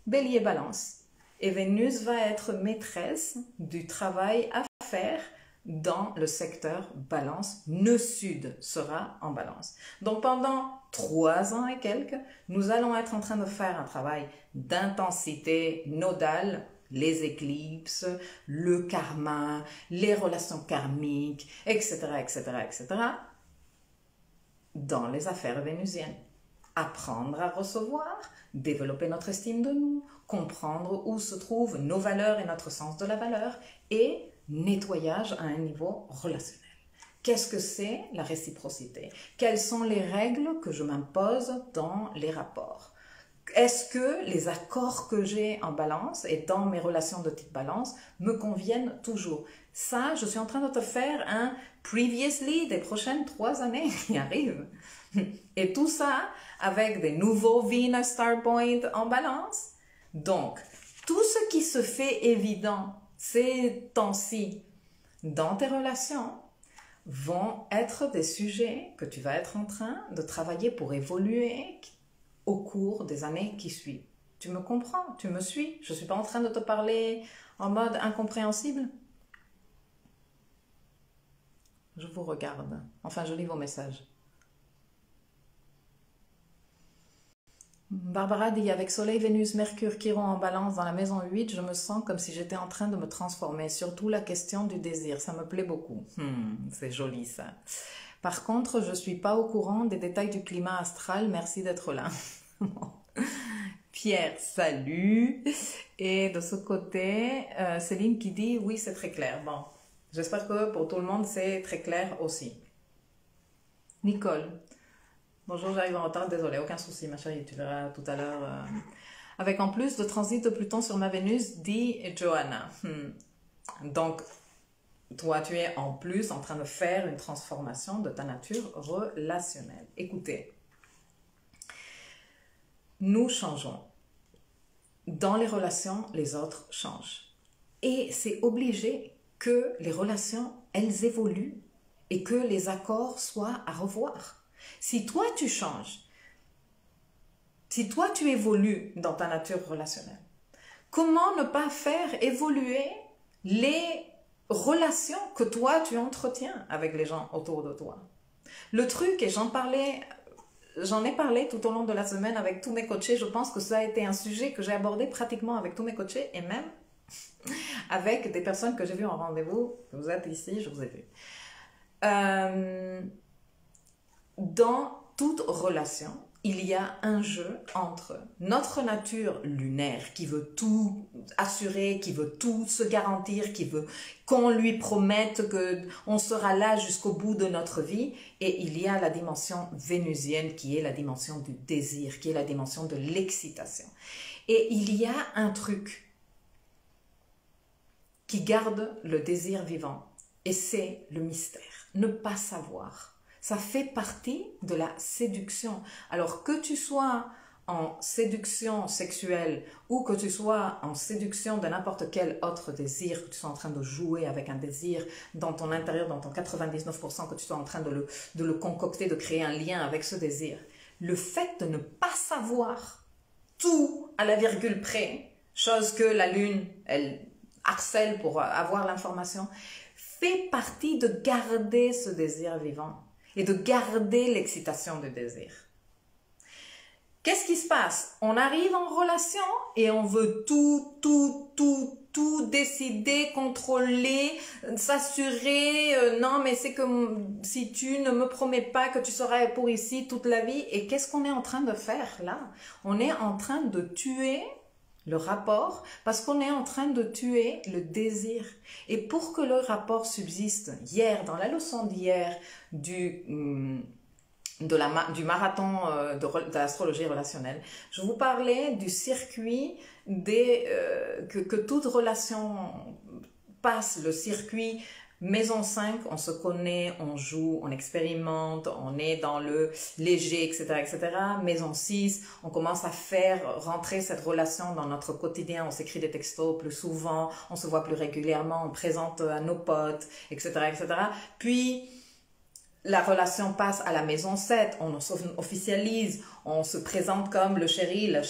[SPEAKER 1] Bélier-Balance. Et Vénus va être maîtresse du travail à faire dans le secteur balance. Nœud sud sera en balance. Donc pendant 3 ans et quelques, nous allons être en train de faire un travail d'intensité nodale, les éclipses, le karma, les relations karmiques, etc., etc., etc., dans les affaires vénusiennes. Apprendre à recevoir, développer notre estime de nous, comprendre où se trouvent nos valeurs et notre sens de la valeur, et nettoyage à un niveau relationnel. Qu'est-ce que c'est la réciprocité? Quelles sont les règles que je m'impose dans les rapports? Est-ce que les accords que j'ai en balance et dans mes relations de type balance me conviennent toujours? Ça, je suis en train de te faire un previously des prochaines 3 années qui arrivent. Et tout ça avec des nouveaux Venus Star Point en balance. Donc, tout ce qui se fait évident ces temps-ci dans tes relations vont être des sujets que tu vas être en train de travailler pour évoluer au cours des années qui suivent. Tu me comprends? Tu me suis? Je ne suis pas en train de te parler en mode incompréhensible. Je vous regarde. Enfin, je lis vos messages. Barbara dit, avec Soleil, Vénus, Mercure, Chiron en balance dans la maison 8, je me sens comme si j'étais en train de me transformer. Surtout la question du désir, ça me plaît beaucoup. C'est joli ça. Par contre, je ne suis pas au courant des détails du climat astral. Merci d'être là. Pierre, salut. Et de ce côté, Céline qui dit oui, c'est très clair. Bon, j'espère que pour tout le monde, c'est très clair aussi. Nicole, bonjour, j'arrive en retard, désolé, aucun souci, ma chérie, tu verras tout à l'heure. Avec en plus de transit de Pluton sur ma Vénus, dit Johanna. Donc, toi, tu es en plus en train de faire une transformation de ta nature relationnelle. Écoutez, nous changeons. Dans les relations, les autres changent. Et c'est obligé que les relations, elles évoluent et que les accords soient à revoir. Si toi, tu changes, si toi, tu évolues dans ta nature relationnelle, comment ne pas faire évoluer les relations que toi, tu entretiens avec les gens autour de toi? Le truc, et j'en ai parlé tout au long de la semaine avec tous mes coachés, je pense que ça a été un sujet que j'ai abordé pratiquement avec tous mes coachés et même avec des personnes que j'ai vues en rendez-vous. Vous êtes ici, je vous ai vu. Dans toute relation, il y a un jeu entre notre nature lunaire qui veut tout assurer, qui veut tout se garantir, qui veut qu'on lui promette qu'on sera là jusqu'au bout de notre vie, et il y a la dimension vénusienne qui est la dimension du désir, qui est la dimension de l'excitation. Et il y a un truc qui garde le désir vivant, et c'est le mystère, ne pas savoir. Ça fait partie de la séduction. Alors que tu sois en séduction sexuelle ou que tu sois en séduction de n'importe quel autre désir, que tu sois en train de jouer avec un désir dans ton intérieur, dans ton 99%, que tu sois en train de le concocter, de créer un lien avec ce désir, le fait de ne pas savoir tout à la virgule près, chose que la Lune, elle harcèle pour avoir l'information, fait partie de garder ce désir vivant et de garder l'excitation du désir. Qu'est-ce qui se passe? On arrive en relation et on veut tout décider, contrôler, s'assurer. Non, mais c'est que si tu ne me promets pas que tu seras pour ici toute la vie. Et qu'est-ce qu'on est en train de faire là? On est en train de tuer le rapport parce qu'on est en train de tuer le désir. Et pour que le rapport subsiste, hier, dans la leçon d'hier du marathon de l'astrologie relationnelle, je vous parlais du circuit que toute relation passe, le circuit Maison 5, on se connaît, on joue, on expérimente, on est dans le léger, etc., etc. Maison 6, on commence à faire rentrer cette relation dans notre quotidien, on s'écrit des textos plus souvent, on se voit plus régulièrement, on présente à nos potes, etc., etc. Puis, la relation passe à la maison 7, on officialise, on se présente comme le chéri, on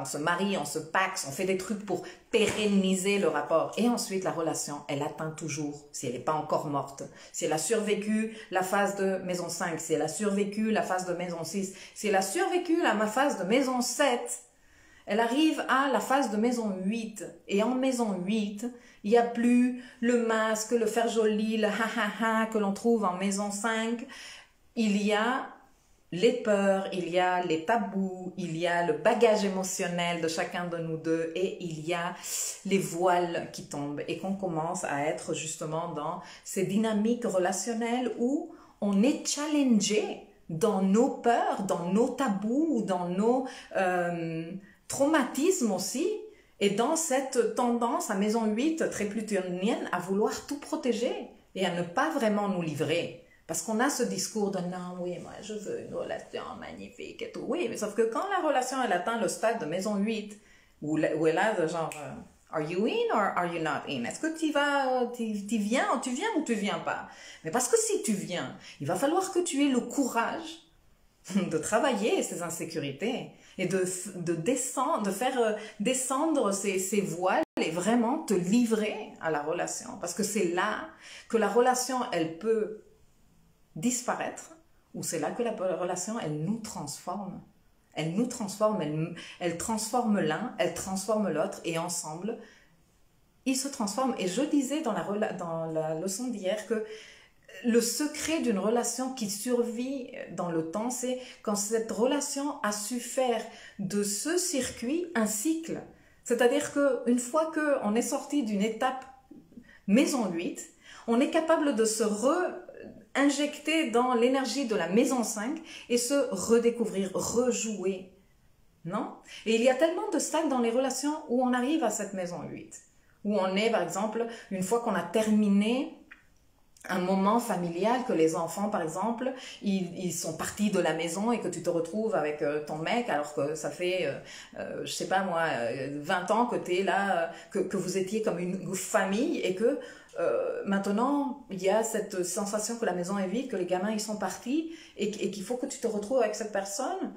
[SPEAKER 1] se marie, on se paxe, on fait des trucs pour pérenniser le rapport. Et ensuite, la relation, elle atteint toujours, si elle n'est pas encore morte, si elle a survécu la phase de maison 5, si elle a survécu la phase de maison 6, si elle a survécu la phase de maison 7, elle arrive à la phase de maison 8. Et en maison 8, il n'y a plus le masque, le faire joli, le ha-ha-ha que l'on trouve en maison 5. Il y a les peurs, il y a les tabous, il y a le bagage émotionnel de chacun de nous deux et il y a les voiles qui tombent et qu'on commence à être justement dans ces dynamiques relationnelles où on est challengé dans nos peurs, dans nos tabous, dans nos traumatismes aussi. Et dans cette tendance à maison 8 très plutonienne à vouloir tout protéger et à ne pas vraiment nous livrer. Parce qu'on a ce discours de non, oui, moi je veux une relation magnifique et tout. Oui, mais sauf que quand la relation elle atteint le stade de maison 8, où elle a genre are you in or are you not in? Est-ce que tu viens ou tu viens pas? Mais parce que si tu viens, il va falloir que tu aies le courage de travailler ces insécurités et de faire descendre ces voiles et vraiment te livrer à la relation. Parce que c'est là que la relation, elle peut disparaître ou c'est là que la relation, elle nous transforme. Elle nous transforme, elle transforme l'un, elle transforme l'autre et ensemble, ils se transforment. Et je disais dans la leçon d'hier que le secret d'une relation qui survit dans le temps, c'est quand cette relation a su faire de ce circuit un cycle. C'est-à-dire qu'une fois qu'on est sorti d'une étape maison 8, on est capable de se injecter dans l'énergie de la maison 5 et se redécouvrir, rejouer. Non? Et il y a tellement de stades dans les relations où on arrive à cette maison 8. Où on est, par exemple, une fois qu'on a terminé un moment familial, que les enfants, par exemple, ils sont partis de la maison et que tu te retrouves avec ton mec alors que ça fait, je sais pas moi, 20 ans que tu es là, que vous étiez comme une famille et que maintenant, il y a cette sensation que la maison est vide, que les gamins, ils sont partis et qu'il faut que tu te retrouves avec cette personne.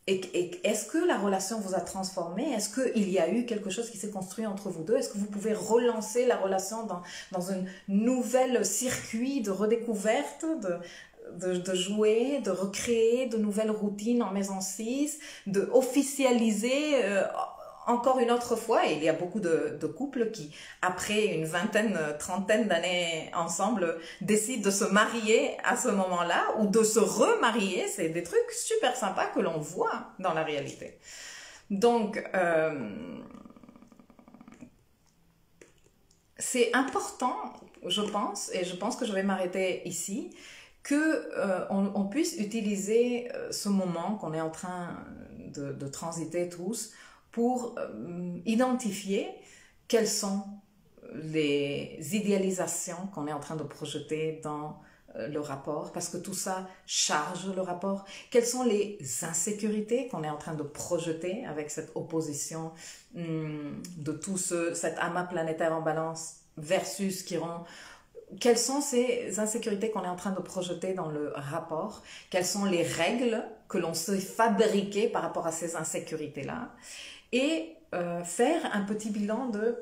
[SPEAKER 1] Et est-ce que la relation vous a transformé? Est-ce qu'il y a eu quelque chose qui s'est construit entre vous deux? Est-ce que vous pouvez relancer la relation dans un nouvel circuit de redécouverte, de jouer, de recréer de nouvelles routines en maison 6, de officialiser encore une autre fois? Et il y a beaucoup de couples qui, après une vingtaine, trentaine d'années ensemble, décident de se marier à ce moment-là ou de se remarier. C'est des trucs super sympas que l'on voit dans la réalité. Donc, c'est important, je pense, et je pense que je vais m'arrêter ici, que on puisse utiliser ce moment qu'on est en train de transiter tous pour identifier quelles sont les idéalisations qu'on est en train de projeter dans le rapport, parce que tout ça charge le rapport. Quelles sont les insécurités qu'on est en train de projeter avec cette opposition de tout cet amas planétaire en balance versus Chiron? Quelles sont ces insécurités qu'on est en train de projeter dans le rapport? Quelles sont les règles que l'on s'est fabriquées par rapport à ces insécurités-là? Et faire un petit bilan de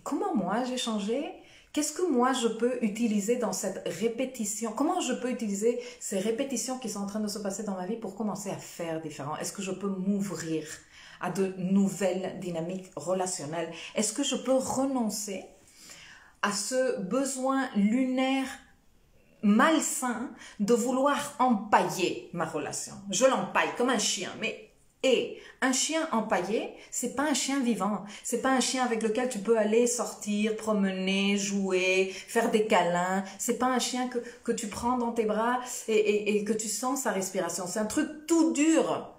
[SPEAKER 1] comment moi j'ai changé, qu'est-ce que moi je peux utiliser dans cette répétition, comment je peux utiliser ces répétitions qui sont en train de se passer dans ma vie pour commencer à faire différent. Est-ce que je peux m'ouvrir à de nouvelles dynamiques relationnelles? Est-ce que je peux renoncer à ce besoin lunaire malsain de vouloir empailler ma relation? Je l'empaille comme un chien, mais un chien empaillé, c'est pas un chien vivant, c'est pas un chien avec lequel tu peux aller sortir, promener, jouer, faire des câlins, c'est pas un chien que tu prends dans tes bras et que tu sens sa respiration. C'est un truc tout dur,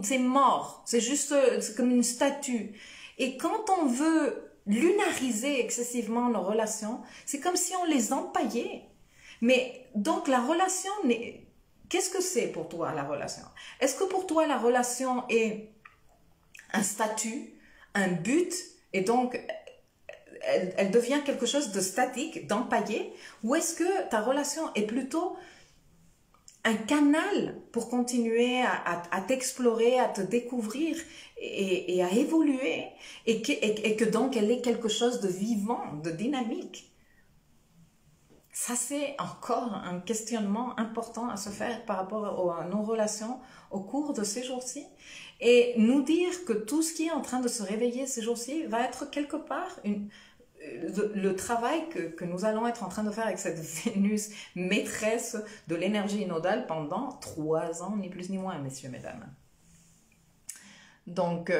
[SPEAKER 1] c'est mort, c'est juste, c'est comme une statue. Et quand on veut lunariser excessivement nos relations, c'est comme si on les empaillait. Mais donc la relation n'est... Qu'est-ce que c'est pour toi la relation? Est-ce que pour toi la relation est un statut, un but, et donc elle devient quelque chose de statique, d'empaillé? Ou est-ce que ta relation est plutôt un canal pour continuer à t'explorer, à te découvrir et à évoluer, et que donc elle est quelque chose de vivant, de dynamique? Ça, c'est encore un questionnement important à se faire par rapport à nos relations au cours de ces jours-ci. Et nous dire que tout ce qui est en train de se réveiller ces jours-ci va être quelque part le travail que nous allons être en train de faire avec cette Vénus maîtresse de l'énergie nodale pendant 3 ans, ni plus ni moins, messieurs, mesdames. Donc,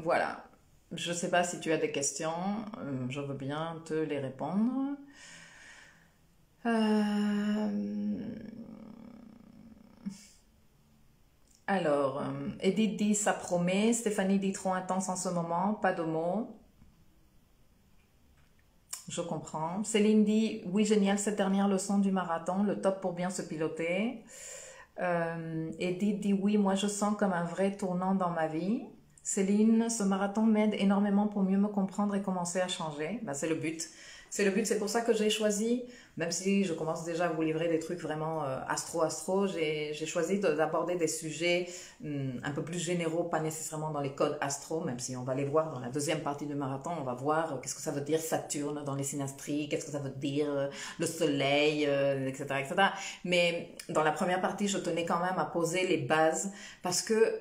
[SPEAKER 1] voilà. Je ne sais pas si tu as des questions, je veux bien te les répondre. Alors, Edith dit ça promet, Stéphanie dit trop intense en ce moment, pas de mots. Je comprends. Céline dit oui, génial cette dernière leçon du marathon, le top pour bien se piloter. Edith dit oui, moi je sens comme un vrai tournant dans ma vie. Céline, ce marathon m'aide énormément pour mieux me comprendre et commencer à changer. Ben, c'est le but. C'est le but, c'est pour ça que j'ai choisi, même si je commence déjà à vous livrer des trucs vraiment astro, j'ai choisi d'aborder des sujets un peu plus généraux, pas nécessairement dans les codes astro, même si on va les voir dans la deuxième partie du marathon, on va voir qu'est-ce que ça veut dire Saturne dans les synastries, qu'est-ce que ça veut dire le soleil, etc., etc. Mais dans la première partie, je tenais quand même à poser les bases parce que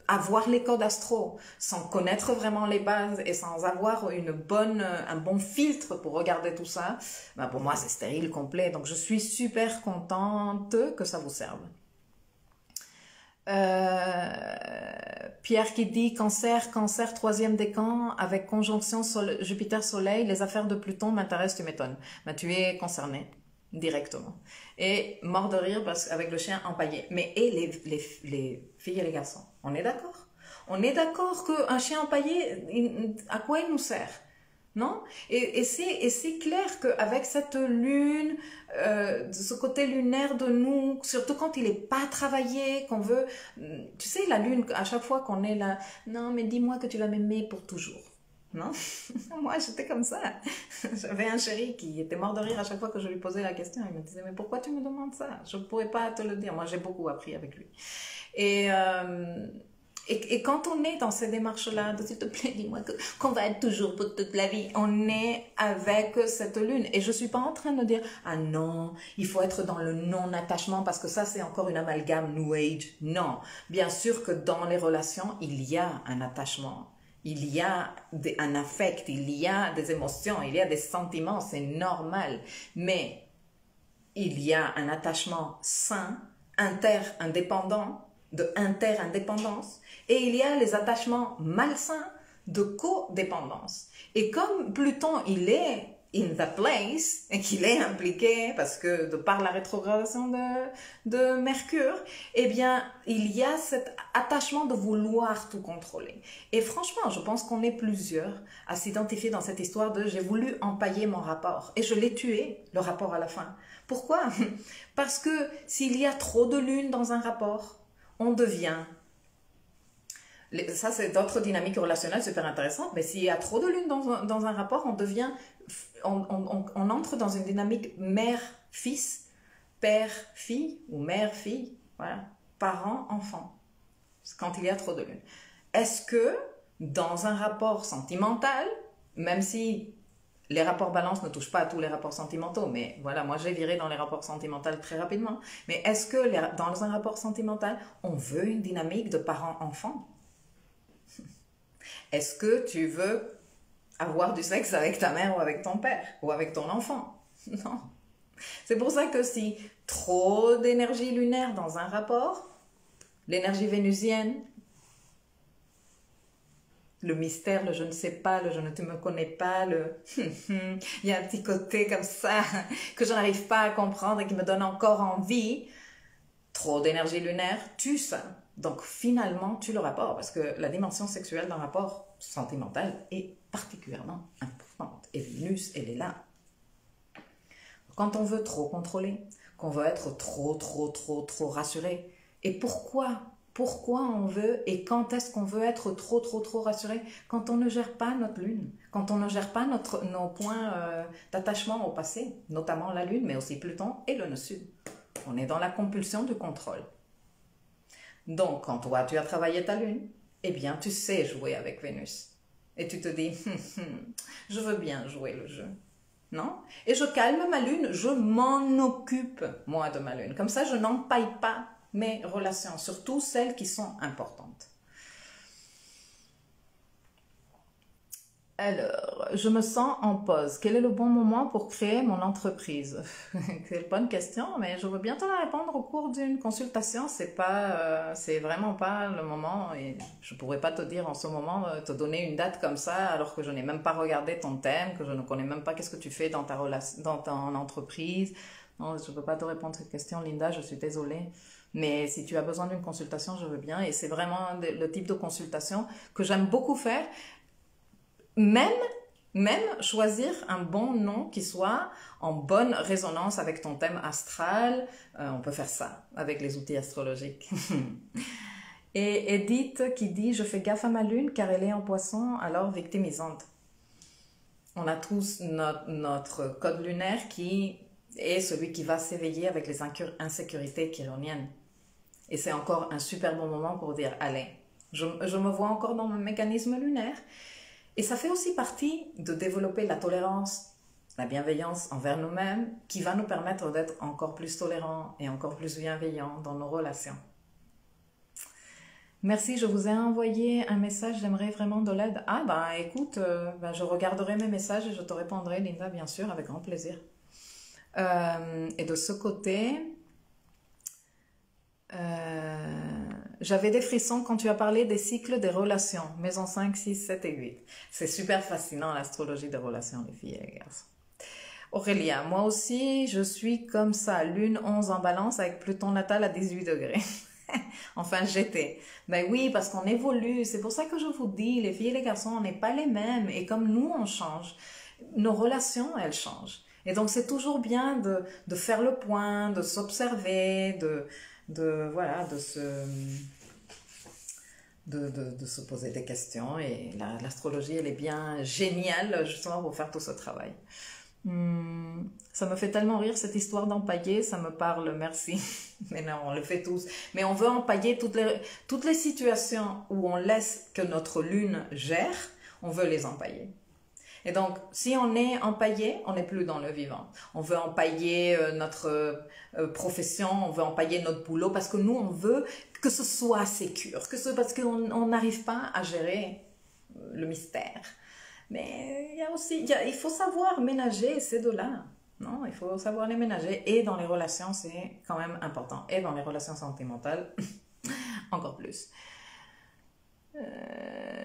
[SPEAKER 1] avoir les codes astro, sans connaître vraiment les bases et sans avoir un bon filtre pour regarder tout ça, ben pour moi c'est stérile complet. Donc je suis super contente que ça vous serve. Pierre qui dit cancer, troisième décan avec conjonction Jupiter-Soleil, les affaires de Pluton m'intéressent, tu m'étonnes. Ben, tu es concerné directement. Et mort de rire parce qu'avec le chien empaillé. Mais et les filles et les garçons, on est d'accord? On est d'accord qu'un chien empaillé, à quoi il nous sert? Non? Et c'est clair qu'avec cette lune, ce côté lunaire de nous, surtout quand il n'est pas travaillé, qu'on veut, tu sais, la lune, à chaque fois qu'on est là, non, mais dis-moi que tu vas m'aimer pour toujours. Non? Moi, j'étais comme ça. J'avais un chéri qui était mort de rire à chaque fois que je lui posais la question. Il me disait, mais pourquoi tu me demandes ça? Je ne pourrais pas te le dire. Moi, j'ai beaucoup appris avec lui. Et quand on est dans ces démarches-là, s'il te plaît, dis-moi qu'on va être toujours pour toute la vie, on est avec cette lune. Et je suis pas en train de dire, ah non, il faut être dans le non-attachement parce que ça, c'est encore une amalgame New Age. Non. Bien sûr que dans les relations, il y a un attachement. Il y a un affect, il y a des émotions, il y a des sentiments, c'est normal. Mais il y a un attachement sain, interdépendant, de interindépendance, et il y a les attachements malsains de codépendance. Et comme Pluton, il est in the place, et qu'il est impliqué, parce que de par la rétrogradation de Mercure, eh bien, il y a cet attachement de vouloir tout contrôler. Et franchement, je pense qu'on est plusieurs à s'identifier dans cette histoire de « j'ai voulu empailler mon rapport » et je l'ai tué, le rapport à la fin. Pourquoi? Parce que s'il y a trop de lune dans un rapport, on devient... Ça, c'est d'autres dynamiques relationnelles super intéressantes, mais s'il y a trop de lune dans un rapport, on devient... On entre dans une dynamique mère-fils, père-fille ou mère-fille, voilà, parent-enfant, quand il y a trop de lune. Est-ce que dans un rapport sentimental, même si les rapports balance ne touchent pas à tous les rapports sentimentaux, mais voilà, moi j'ai viré dans les rapports sentimentaux très rapidement, mais est-ce que dans un rapport sentimental, on veut une dynamique de parent-enfant? Est-ce que tu veux avoir du sexe avec ta mère ou avec ton père ou avec ton enfant? Non. C'est pour ça que si trop d'énergie lunaire dans un rapport, l'énergie vénusienne, le mystère, le je ne sais pas, le je ne te me connais pas, il y a un petit côté comme ça que je n'arrive pas à comprendre et qui me donne encore envie. Trop d'énergie lunaire tue ça. Donc finalement, tue le rapport parce que la dimension sexuelle d'un rapport sentimental est particulièrement importante. Et Vénus, elle est là. Quand on veut trop contrôler, qu'on veut être trop rassuré. Et pourquoi on veut et quand est-ce qu'on veut être trop rassuré? Quand on ne gère pas notre lune, quand on ne gère pas nos points d'attachement au passé, notamment la lune, mais aussi Pluton et le nœud sud. On est dans la compulsion du contrôle. Donc, quand toi, tu as travaillé ta lune, eh bien, tu sais jouer avec Vénus. Et tu te dis, je veux bien jouer le jeu. Non? Et je calme ma lune, je m'en occupe, moi, de ma lune. Comme ça, je n'empaille pas mes relations, surtout celles qui sont importantes. Alors, je me sens en pause. Quel est le bon moment pour créer mon entreprise? C'est une bonne question, mais je veux bien te la répondre au cours d'une consultation. C'est vraiment pas le moment et je pourrais pas te dire en ce moment, te donner une date comme ça alors que je n'ai même pas regardé ton thème, que je ne connais même pas qu'est-ce que tu fais dans dans ton entreprise. Non, je peux pas te répondre à cette question, Linda, je suis désolée. Mais si tu as besoin d'une consultation, je veux bien. Et c'est vraiment le type de consultation que j'aime beaucoup faire. Même choisir un bon nom qui soit en bonne résonance avec ton thème astral, on peut faire ça avec les outils astrologiques. Et Edith qui dit « Je fais gaffe à ma lune car elle est en poisson, alors victimisante ». On a tous notre code lunaire qui est celui qui va s'éveiller avec les insécurités chironiennes. Et c'est encore un super bon moment pour dire « Allez, je me vois encore dans mon mécanisme lunaire ». Et ça fait aussi partie de développer la tolérance, la bienveillance envers nous-mêmes, qui va nous permettre d'être encore plus tolérants et encore plus bienveillants dans nos relations. Merci, je vous ai envoyé un message, j'aimerais vraiment de l'aide. Ah bah écoute, je regarderai mes messages et je te répondrai, Linda, bien sûr, avec grand plaisir. Et de ce côté, j'avais des frissons quand tu as parlé des cycles des relations, maison 5, 6, 7 et 8. C'est super fascinant l'astrologie des relations, les filles et les garçons. Aurélia, moi aussi, je suis comme ça, lune 11 en balance avec Pluton natal à 18 degrés. Enfin, j'étais. Ben oui, parce qu'on évolue. C'est pour ça que je vous dis, les filles et les garçons, on n'est pas les mêmes. Et comme nous, on change, nos relations, elles changent. Et donc, c'est toujours bien de faire le point, de s'observer, voilà, de se poser des questions. Et l'astrologie, elle est bien géniale, justement, pour faire tout ce travail. Ça me fait tellement rire cette histoire d'empailler, ça me parle, merci. Mais non, on le fait tous. Mais on veut empailler toutes les situations où on laisse que notre lune gère, on veut les empailler. Et donc, si on est empaillé, on n'est plus dans le vivant. On veut empailler notre profession, on veut empailler notre boulot, parce que nous, on veut que ce soit sécure, parce qu'on n'arrive pas à gérer le mystère. Mais il y a aussi, il faut savoir ménager ces deux-là. Non, il faut savoir les ménager. Et dans les relations, c'est quand même important. Et dans les relations sentimentales, encore plus.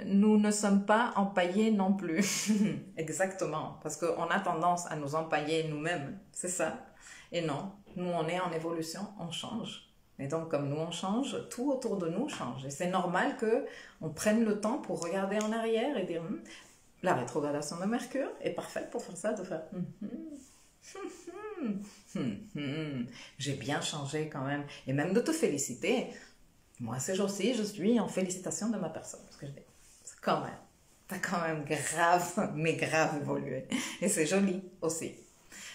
[SPEAKER 1] Nous ne sommes pas empaillés non plus. Exactement. Parce qu'on a tendance à nous empailler nous-mêmes. C'est ça. Et non, nous, on est en évolution, on change. Et donc, comme nous, on change, tout autour de nous change. Et c'est normal qu'on prenne le temps pour regarder en arrière et dire... La rétrogradation de Mercure est parfaite pour faire ça, de faire j'ai bien changé quand même. Et même de te féliciter. Moi, ces jours-ci, je suis en félicitation de ma personne. Parce que je dis, quand même, t'as quand même grave, mais grave évolué. Et c'est joli aussi.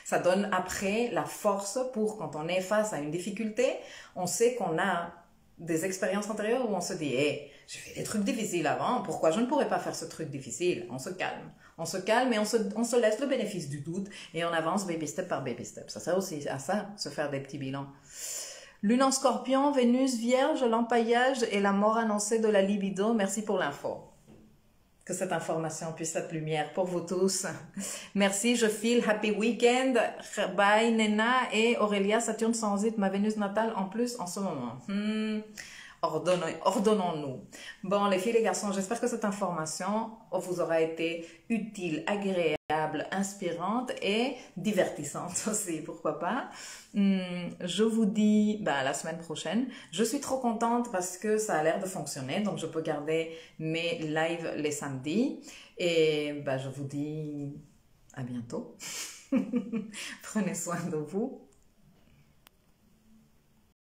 [SPEAKER 1] Ça donne après la force pour, quand on est face à une difficulté, on sait qu'on a des expériences antérieures où on se dit, hey, j'ai fait des trucs difficiles avant, pourquoi je ne pourrais pas faire ce truc difficile? On se calme. On se calme et on se laisse le bénéfice du doute et on avance baby step par baby step. Ça sert aussi à ça, se faire des petits bilans. Lune en Scorpion, Vénus Vierge, l'empaillage et la mort annoncée de la libido. Merci pour l'info. Que cette information puisse être lumière pour vous tous. Merci, je file. Happy weekend. Bye Nena et Aurélia, Saturne transite ma Vénus natale en plus en ce moment. Ordonnons-nous. Bon, les filles et les garçons, j'espère que cette information vous aura été utile, agréable, inspirante et divertissante aussi, pourquoi pas. Je vous dis à la semaine prochaine. Je suis trop contente parce que ça a l'air de fonctionner, donc je peux garder mes lives les samedis. Et je vous dis à bientôt. Prenez soin de vous.